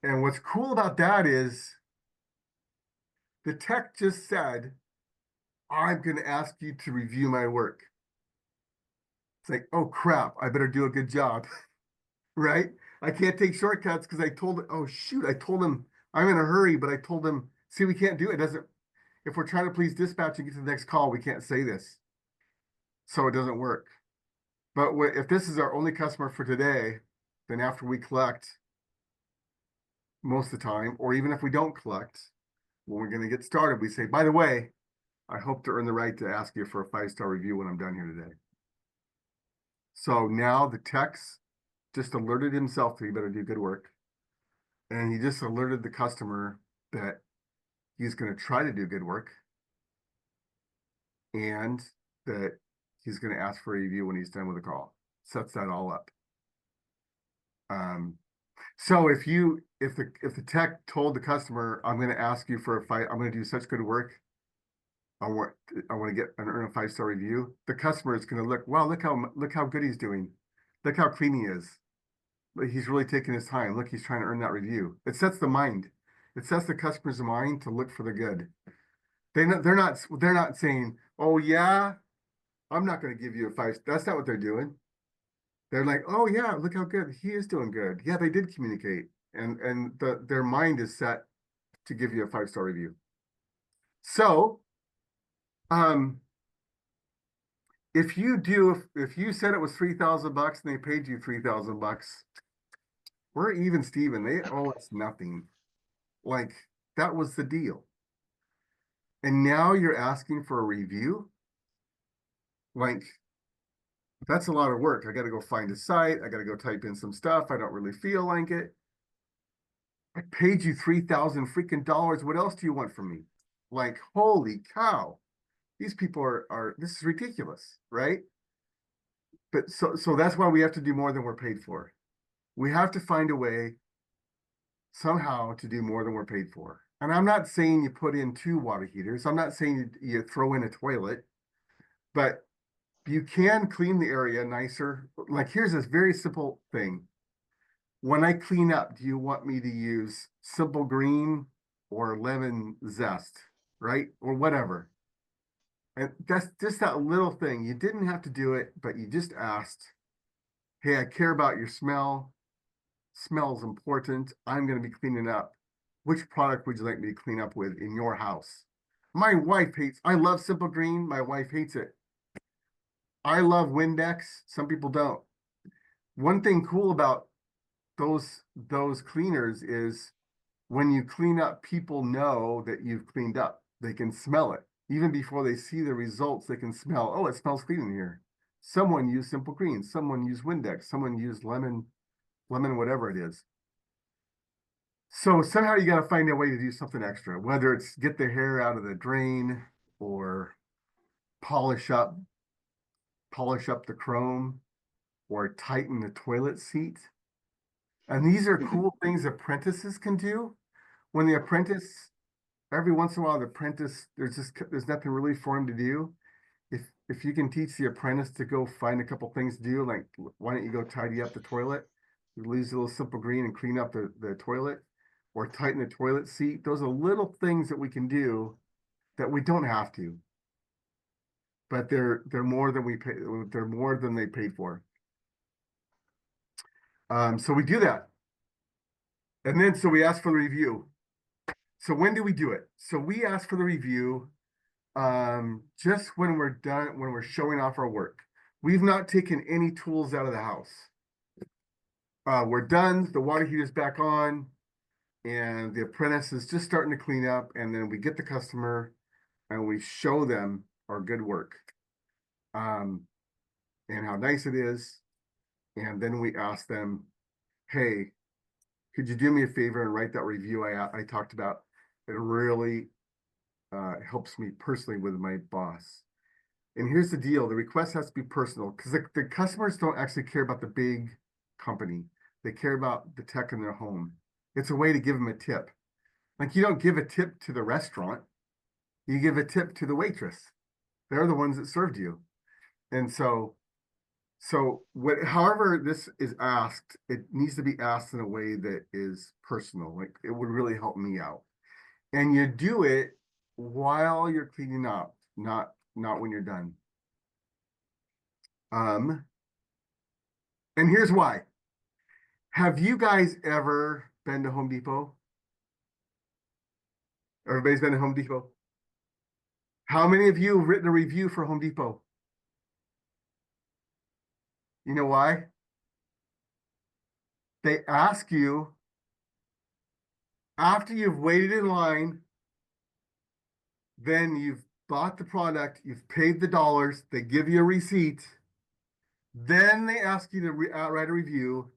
[SPEAKER 3] And what's cool about that is the tech just said, I'm going to ask you to review my work. It's like, oh crap, I better do a good job, right? I can't take shortcuts because I told, oh shoot, I told him I'm in a hurry, but I told him, see, we can't do it. It doesn't, if we're trying to please dispatch and get to the next call, we can't say this. So it doesn't work. But if this is our only customer for today, then after we collect most of the time, or even if we don't collect, when we're going to get started, we say, by the way, I hope to earn the right to ask you for a 5-star review when I'm done here today. So now the tech's just alerted himself that he better do good work. And he just alerted the customer that he's going to try to do good work and that he's going to ask for a review when he's done with the call. Sets that all up. So if the tech told the customer, I'm going to ask you for I'm going to do such good work, I want to earn a 5-star review, the customer is going to look, wow, look how good he's doing. Look how clean he is. He's really taking his time. Look, he's trying to earn that review. It sets the mind. It sets the customer's mind to look for the good. They're not saying, oh yeah, I'm not going to give you a 5. That's not what they're doing. They're like, oh yeah, look how good he is doing good. Yeah, they did communicate, and their mind is set to give you a 5-star review. So, if you said it was $3,000 and they paid you $3,000, we're even, Steven. They owe us nothing. Like that was the deal. And now you're asking for a review? Like, that's a lot of work. I got to go find a site. I got to go type in some stuff. I don't really feel like it. I paid you 3,000 freaking dollars. What else do you want from me? Like, holy cow. These people this is ridiculous, right? But so that's why we have to do more than we're paid for. We have to find a way somehow to do more than we're paid for. And I'm not saying you put in 2 water heaters. I'm not saying you throw in a toilet, but you can clean the area nicer. Like here's this very simple thing. When I clean up, do you want me to use Simple Green or lemon zest, right? Or whatever. And that's just that little thing. You didn't have to do it, but you just asked, hey, I care about your smell. Smell is important. I'm going to be cleaning up. Which product would you like me to clean up with in your house? My wife hates, I love Simple Green. My wife hates it. I love Windex. Some people don't. One thing cool about those cleaners is when you clean up, people know that you've cleaned up. They can smell it. Even before they see the results, they can smell, oh, it smells clean in here. Someone used Simple Green. Someone used Windex. Someone used lemon, whatever it is. So somehow you got to find a way to do something extra, whether it's get the hair out of the drain or polish up the chrome or tighten the toilet seat. And these are cool things apprentices can do. When the apprentice, every once in a while, the apprentice, there's nothing really for him to do. If you can teach the apprentice to go find a couple things to do, like why don't you go tidy up the toilet? You use a little Simple Green and clean up the toilet, or tighten the toilet seat. Those are little things that we can do that we don't have to, but they're more than we pay. They're more than they paid for. So we do that, and then we ask for the review. So when do we do it? So we ask for the review just when we're done, when we're showing off our work. We've not taken any tools out of the house. We're done, the water heater's back on, and the apprentice is just starting to clean up, and then we get the customer and we show them our good work. And how nice it is. And then we ask them, hey, could you do me a favor and write that review I talked about? It really helps me personally with my boss. And here's the deal, the request has to be personal because the customers don't actually care about the big company. They care about the tech in their home. It's a way to give them a tip. Like you don't give a tip to the restaurant, you give a tip to the waitress. They're the ones that served you. And so however this is asked, it needs to be asked in a way that is personal. Like it would really help me out. And you do it while you're cleaning up, not when you're done. And here's why. Have you guys ever been to Home Depot? Everybody's been to Home Depot? How many of you have written a review for Home Depot? You know why? They ask you after you've waited in line, then you've bought the product, you've paid the dollars, they give you a receipt, then they ask you to write a review,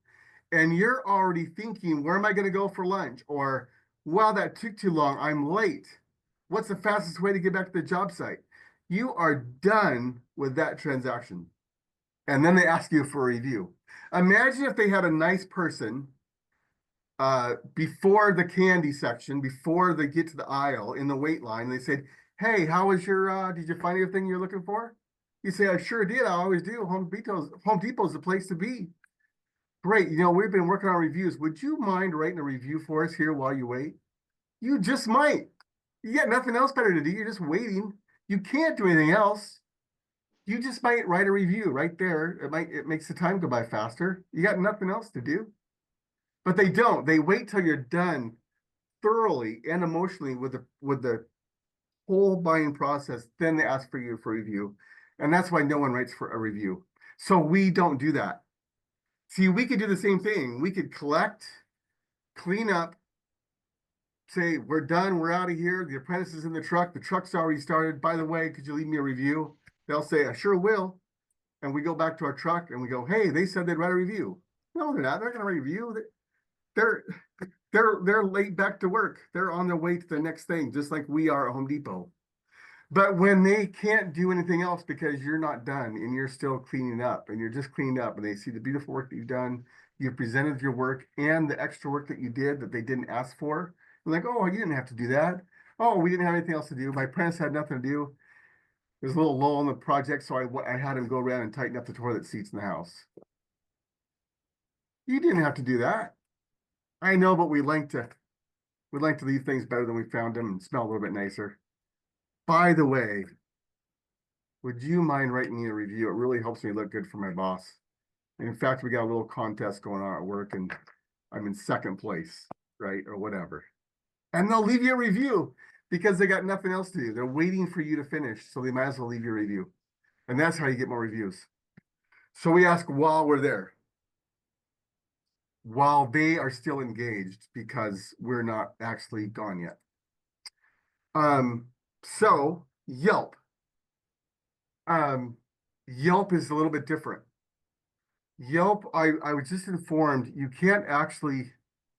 [SPEAKER 3] and you're already thinking, where am I going to go for lunch? Or, wow, that took too long, I'm late. What's the fastest way to get back to the job site? You are done with that transaction. And then they ask you for a review. Imagine if they had a nice person before the candy section, before they get to the aisle in the wait line, they said, hey, how was your, did you find everything you're looking for? You say, I sure did. I always do. Home Depot's the place to be. Great. You know, we've been working on reviews. Would you mind writing a review for us here while you wait? You just might. You got nothing else better to do. You're just waiting. You can't do anything else. You just might write a review right there. It makes the time go by faster. You got nothing else to do. But they don't. They wait till you're done thoroughly and emotionally with the whole buying process. Then they ask for you for review. And that's why no one writes for a review. So we don't do that. See, we could do the same thing. We could collect, clean up, say, we're done, we're out of here. The apprentice is in the truck. The truck's already started. By the way, could you leave me a review? They'll say, I sure will. And we go back to our truck and we go, hey, they said they'd write a review. No, they're not. They're going to write a review. They're late back to work. They're on their way to the next thing, just like we are at Home Depot. But when they can't do anything else because you're not done and you're still cleaning up and you're just cleaned up and they see the beautiful work that you've done, you've presented your work and the extra work that you did that they didn't ask for, they're like, oh, you didn't have to do that. Oh, we didn't have anything else to do. My apprentice had nothing to do. There's a little lull in the project, so I had him go around and tighten up the toilet seats in the house. You didn't have to do that. I know, but we like to leave things better than we found them and smell a little bit nicer. By the way, would you mind writing me a review? It really helps me look good for my boss. And in fact, we got a little contest going on at work and I'm in second place, right? Or whatever. And they'll leave you a review because they got nothing else to do. They're waiting for you to finish. So they might as well leave you a review. And that's how you get more reviews. So we ask while we're there, while they are still engaged because we're not actually gone yet. So Yelp. Yelp is a little bit different. Yelp, I was just informed you can't actually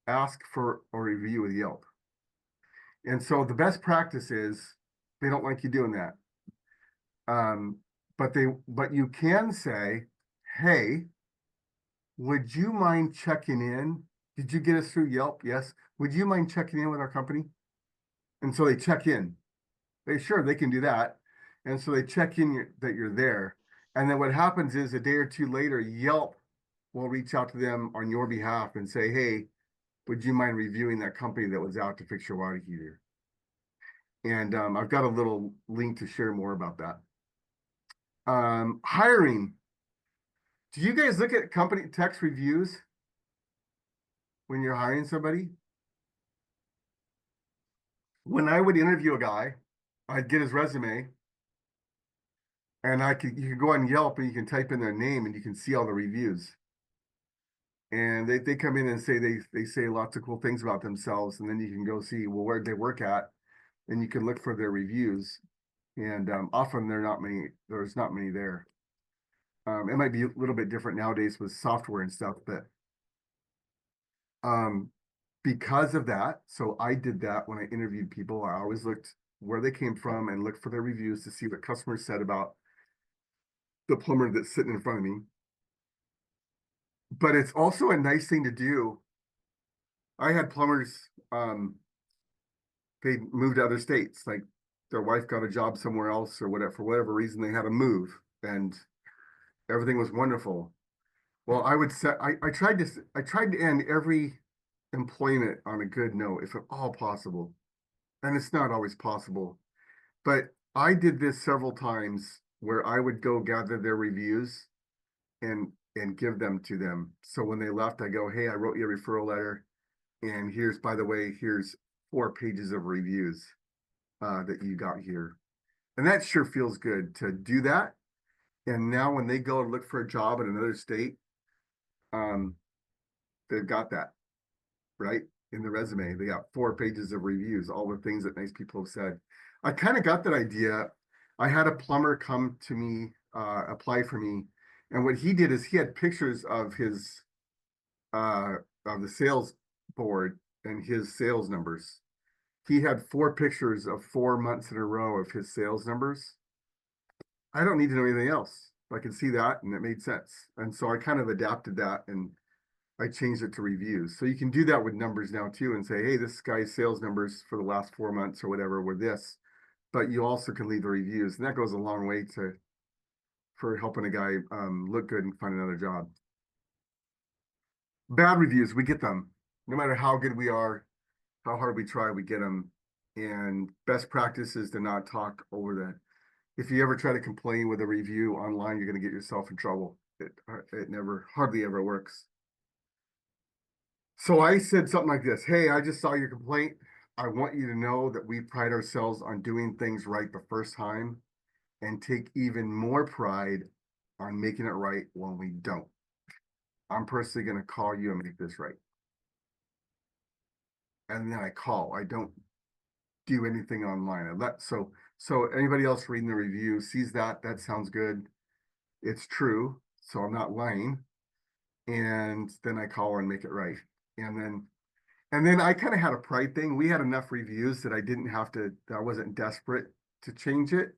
[SPEAKER 3] ask for a review with Yelp. And so the best practice is they don't like you doing that. But you can say, hey, would you mind checking in? Did you get us through Yelp? Yes. Would you mind checking in with our company? And so they check in. They can do that. And so they check in that you're there. And then what happens is a day or two later, Yelp will reach out to them on your behalf and say, hey, would you mind reviewing that company that was out to fix your water heater? And I've got a little link to share more about that. Hiring. Do you guys look at company text reviews when you're hiring somebody? When I would interview a guy, I'd get his resume, and you can go on Yelp and you can type in their name and you can see all the reviews. And they come in and say they say lots of cool things about themselves, and then you can go see, well, where they work at, and you can look for their reviews. And often there's not many there. It might be a little bit different nowadays with software and stuff, but um, because of that, so I did that when I interviewed people. I always looked where they came from and looked for their reviews to see what customers said about the plumber that's sitting in front of me. But it's also a nice thing to do. I had plumbers, they moved to other states, like their wife got a job somewhere else or whatever, for whatever reason, they had to move and everything was wonderful. Well, I tried to end every employment on a good note, if at all possible. And it's not always possible, but I did this several times where I would go gather their reviews and give them to them. So when they left, I go, hey, I wrote you a referral letter, and here's, by the way, here's 4 pages of reviews that you got here. And that sure feels good to do that. And now when they go and look for a job in another state, um, they've got that, right? In the resume, they got 4 pages of reviews, all the things that nice people have said. I kind of got that idea. I had a plumber come to me, apply for me. And what he did is he had pictures of his, uh, of the sales board and his sales numbers. He had 4 pictures of 4 months in a row of his sales numbers. I don't need to know anything else. I can see that, and it made sense. And so I kind of adapted that and I changed it to reviews. So you can do that with numbers now too and say, hey, this guy's sales numbers for the last 4 months or whatever were this. But you also can leave the reviews, and that goes a long way for helping a guy look good and find another job. Bad reviews, we get them. No matter how good we are, how hard we try, we get them. And best practice is to not talk over that. If you ever try to complain with a review online, you're going to get yourself in trouble. It never, hardly ever works. So I said something like this: hey, I just saw your complaint. I want you to know that we pride ourselves on doing things right the first time and take even more pride on making it right when we don't. I'm personally going to call you and make this right. And then I call. I don't do anything online. So anybody else reading the review sees that sounds good. It's true. So I'm not lying. And then I call and make it right. And then I kind of had a pride thing. We had enough reviews that I wasn't desperate to change it.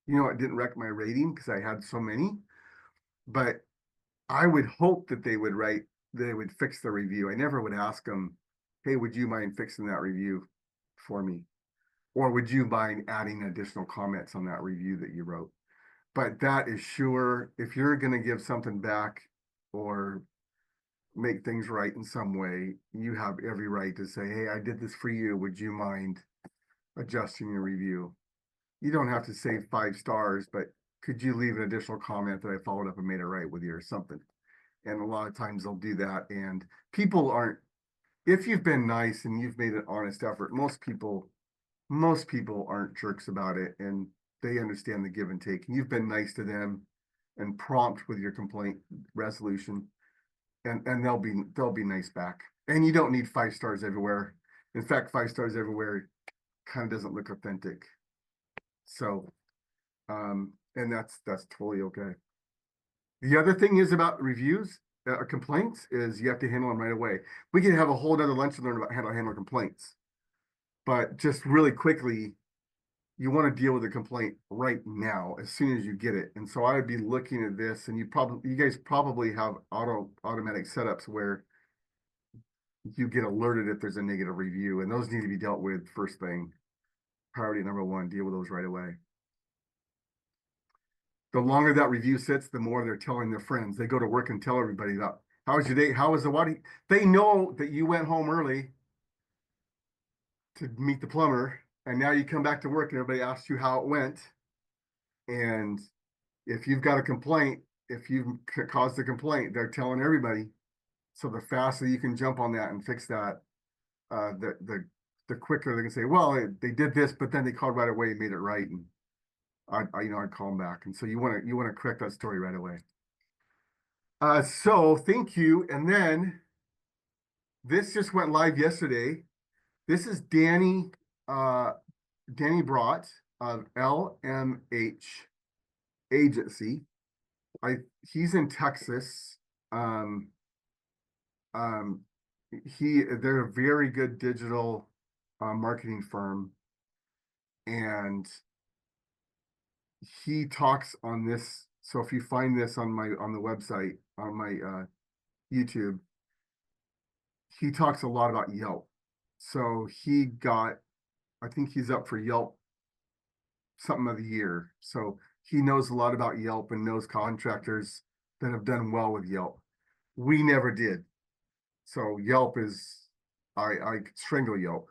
[SPEAKER 3] You know, it didn't wreck my rating because I had so many, but I would hope that they would fix the review. I never would ask them, hey, would you mind fixing that review for me? Or would you mind adding additional comments on that review that you wrote? But that is sure, if you're going to give something back or make things right in some way, you have every right to say, hey, I did this for you. Would you mind adjusting your review? You don't have to say 5 stars, but could you leave an additional comment that I followed up and made it right with you or something? And a lot of times they'll do that. And people aren't, if you've been nice and you've made an honest effort, most people aren't jerks about it, and they understand the give and take. And you've been nice to them and prompt with your complaint resolution, and they'll be nice back. And you don't need 5 stars everywhere. In fact, 5 stars everywhere kind of doesn't look authentic. So, and that's totally okay. The other thing is about reviews or complaints is you have to handle them right away. We can have a whole other lunch to learn about how to handle complaints, but just really quickly, you want to deal with a complaint right now as soon as you get it. And so I would be looking at this, and you guys probably have automatic setups where you get alerted if there's a negative review, and those need to be dealt with first thing. Priority number 1, deal with those right away. The longer that review sits, the more they're telling their friends. They go to work and tell everybody about how was your day? How was the water? They know that you went home early to meet the plumber, and now you come back to work and everybody asks you how it went. And if you've got a complaint, if you've caused a complaint, they're telling everybody. So the faster you can jump on that and fix that, the quicker they can say, well, they did this, but then they called right away and made it right. And I'd call them back. And so you want to correct that story right away. So thank you. And then this just went live yesterday. This is Danny Brott of LMH Agency. He's in Texas. They're a very good digital marketing firm, and he talks on this. So if you find this on the website, on my YouTube, he talks a lot about Yelp. So I think he's up for Yelp something of the year. So he knows a lot about Yelp and knows contractors that have done well with Yelp. We never did. So Yelp is, I strangle Yelp.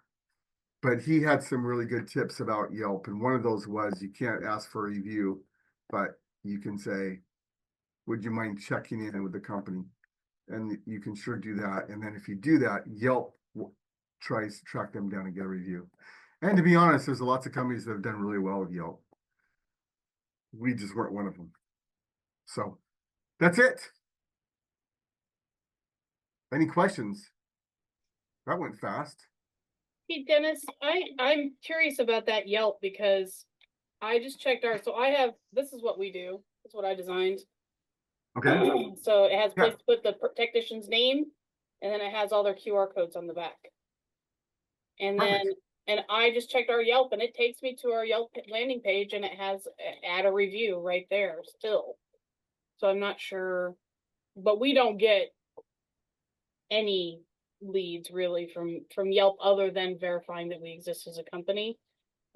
[SPEAKER 3] But he had some really good tips about Yelp. And one of those was you can't ask for a review, but you can say, would you mind checking in with the company? And you can sure do that. And then if you do that, Yelp tries to track them down and get a review. And to be honest, there's lots of companies that have done really well with Yelp. We just weren't one of them. So that's it. Any questions? That went fast.
[SPEAKER 4] Hey, Dennis, I'm curious about that Yelp because I just checked so this is what we do. That's what I designed.
[SPEAKER 3] Okay.
[SPEAKER 4] So it has a place
[SPEAKER 3] Yeah.
[SPEAKER 4] to put the technician's name, and then it has all their QR codes on the back. And
[SPEAKER 3] Perfect.
[SPEAKER 4] and I just checked our Yelp, and it takes me to our Yelp landing page, and it has add a review right there still. So I'm not sure, but we don't get any leads really from Yelp other than verifying that we exist as a company.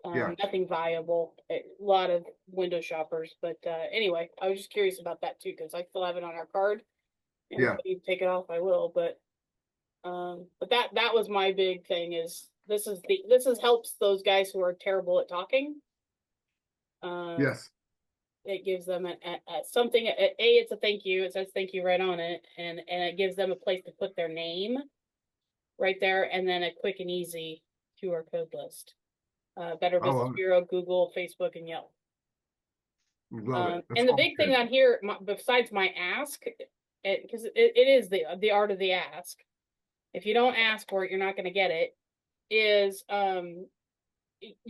[SPEAKER 3] Yeah.
[SPEAKER 4] Nothing viable. A lot of window shoppers, but anyway, I was just curious about that too because I still have it on our card. And
[SPEAKER 3] Yeah.
[SPEAKER 4] if you take it off, I will. But that was my big thing. Is this helps those guys who are terrible at talking.
[SPEAKER 3] Yes.
[SPEAKER 4] It gives them a something. It's a thank you. It says thank you right on it, and it gives them a place to put their name right there, and then a quick and easy QR code list. Better Business Bureau, Google, Facebook, and Yelp.
[SPEAKER 3] Love it.
[SPEAKER 4] And the big thing on here, besides my ask, because it is the art of the ask. If you don't ask for it, you're not going to get it. Is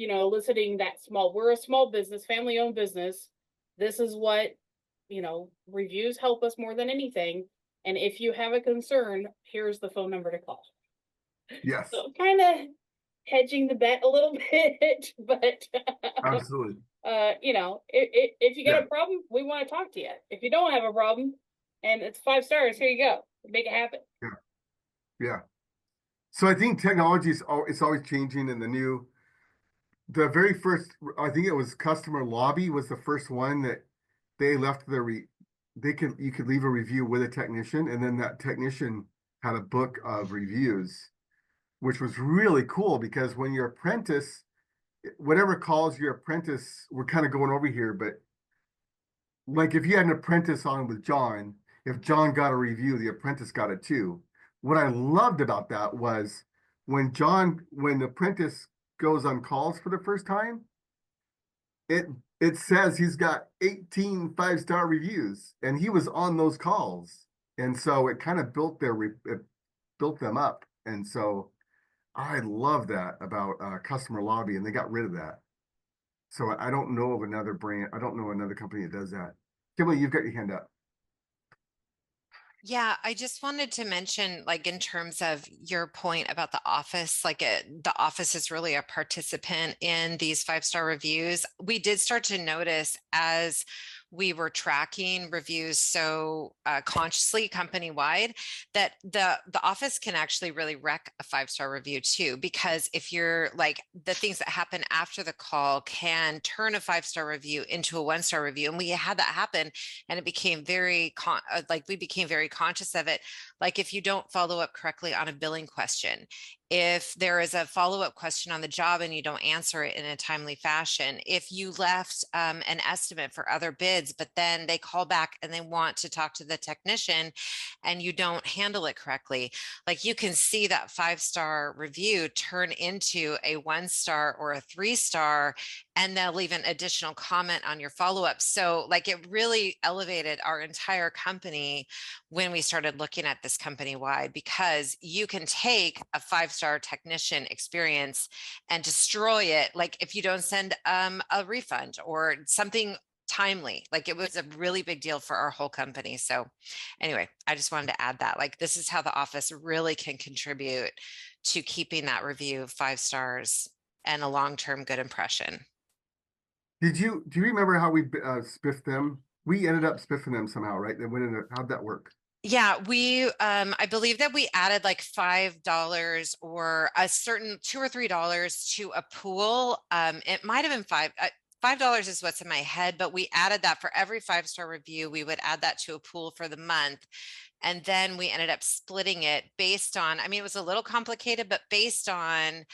[SPEAKER 4] eliciting that we're a small business, family-owned business. This is what reviews help us more than anything. And if you have a concern, here's the phone number to call.
[SPEAKER 3] Yes.
[SPEAKER 4] So kind of hedging the bet a little bit, but
[SPEAKER 3] absolutely.
[SPEAKER 4] If you got a problem, we want to talk to you. If you don't have a problem and it's 5 stars, here you go. Make it happen.
[SPEAKER 3] Yeah. So I think technology it's always changing, and the very first, I think it was Customer Lobby was the first one that they left you could leave a review with a technician, and then that technician had a book of reviews, which was really cool because when your apprentice, whatever calls your apprentice, we're kind of going over here, but like if you had an apprentice on with John, if John got a review, the apprentice got it too. What I loved about that was when the apprentice goes on calls for the first time, it says he's got 18 5-star reviews, and he was on those calls, and so it kind of built them up, and so I love that about Customer Lobby, and they got rid of that. So I don't know of another brand. I don't know another company that does that. Kimberly, you've got your hand up.
[SPEAKER 5] Yeah, I just wanted to mention, like, in terms of your point about the office, the office is really a participant in these 5-star reviews. We did start to notice as we were tracking reviews so consciously company-wide that the office can actually really wreck a 5-star review too, because if you're like the things that happen after the call can turn a 5-star review into a 1-star review. And we had that happen, and it became we became very conscious of it. Like if you don't follow up correctly on a billing question, if there is a follow-up question on the job and you don't answer it in a timely fashion, if you left an estimate for other bids, but then they call back and they want to talk to the technician and you don't handle it correctly, like you can see that 5-star review turn into a 1-star or a 3-star, and they'll leave an additional comment on your follow-up. So like it really elevated our entire company when we started looking at this company-wide, because you can take a 5-star technician experience and destroy it. Like if you don't send a refund or something timely, like it was a really big deal for our whole company. So anyway, I just wanted to add that, like, this is how the office really can contribute to keeping that review 5 stars and a long-term good impression.
[SPEAKER 3] Do you remember how we spiffed them? We ended up spiffing them somehow, right? They went in. How'd that work?
[SPEAKER 5] Yeah, we I believe that we added like $5 or a certain $2 or $3 to a pool. It might have been $5 is what's in my head, but we added that for every 5-star review. We would add that to a pool for the month. And then we ended up splitting it based on, I mean, it was a little complicated, but based on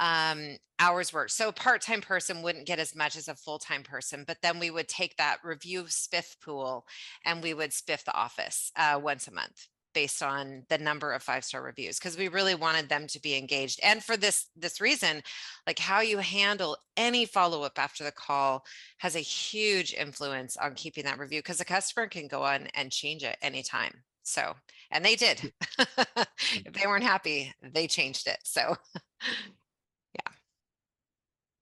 [SPEAKER 5] hours worked. So a part-time person wouldn't get as much as a full-time person, but then we would take that review spiff pool and we would spiff the office once a month based on the number of 5-star reviews, because we really wanted them to be engaged. And for this reason, like how you handle any follow-up after the call has a huge influence on keeping that review, because the customer can go on and change it anytime. So, and they did. If they weren't happy, they changed it. So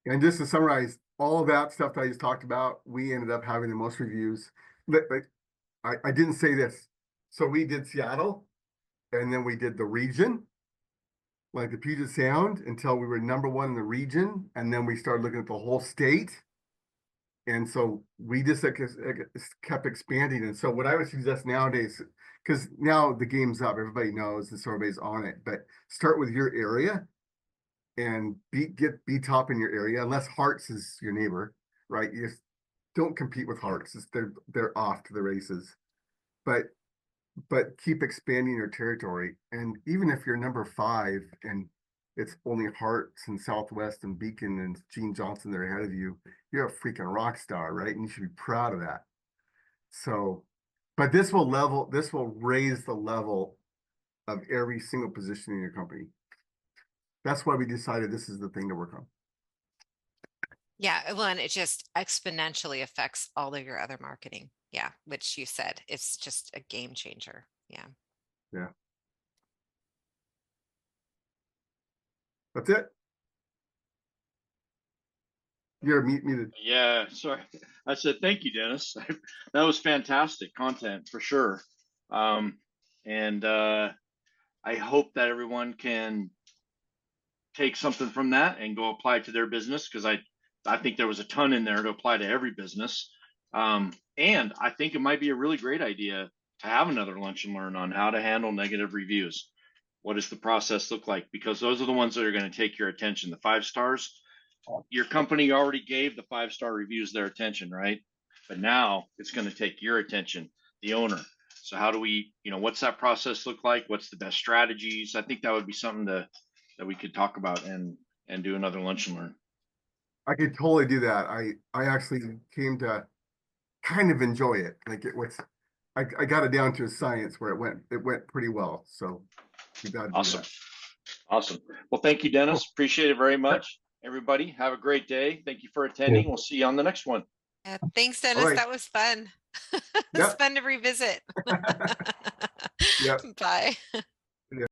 [SPEAKER 3] And just to summarize, all of that stuff that I just talked about, we ended up having the most reviews. But I didn't say this. So we did Seattle, and then we did the region, like the Puget Sound, until we were #1 in the region. And then we started looking at the whole state. And so we just kept expanding. And so what I would suggest nowadays, because now the game's up, everybody knows, and so everybody's on it, but start with your area and be top in your area, unless Hearts is your neighbor, right? You just don't compete with Hearts. They're off to the races. But keep expanding your territory. And even if you're #5 and it's only Hearts and Southwest and Beacon and Gene Johnson that are ahead of you, you're a freaking rock star, right? And you should be proud of that. So, but this will raise the level of every single position in your company. That's why we decided this is the thing to work on.
[SPEAKER 5] yeah, well, and it just exponentially affects all of your other marketing. Yeah, which you said, it's just a game changer. Yeah.
[SPEAKER 3] Yeah. That's it. You're muted.
[SPEAKER 2] Yeah, sorry. I said thank you, Dennis. That was fantastic content for sure. And I hope that everyone can take something from that and go apply it to their business, because I think there was a ton in there to apply to every business. And I think it might be a really great idea to have another lunch and learn on how to handle negative reviews. What does the process look like? Because those are the ones that are going to take your attention. The 5 stars, your company already gave the 5-star reviews their attention, right? But now it's going to take your attention, the owner. So how do we, what's that process look like? What's the best strategies? I think that would be something that we could talk about and do another lunch and learn.
[SPEAKER 3] I could totally do that. I actually came to kind of enjoy it. Like I got it down to a science where it went pretty well. So we got to do
[SPEAKER 2] Awesome.
[SPEAKER 3] that.
[SPEAKER 2] Awesome. Well, thank you, Dennis.
[SPEAKER 3] Cool.
[SPEAKER 2] Appreciate it very much. Everybody, have a great day. Thank you for attending.
[SPEAKER 3] Yeah.
[SPEAKER 2] We'll see you on the next one.
[SPEAKER 5] Yeah, thanks, Dennis.
[SPEAKER 3] right.
[SPEAKER 5] That was fun. It's
[SPEAKER 3] Yep.
[SPEAKER 5] fun to revisit.
[SPEAKER 3] Yep.
[SPEAKER 5] Bye.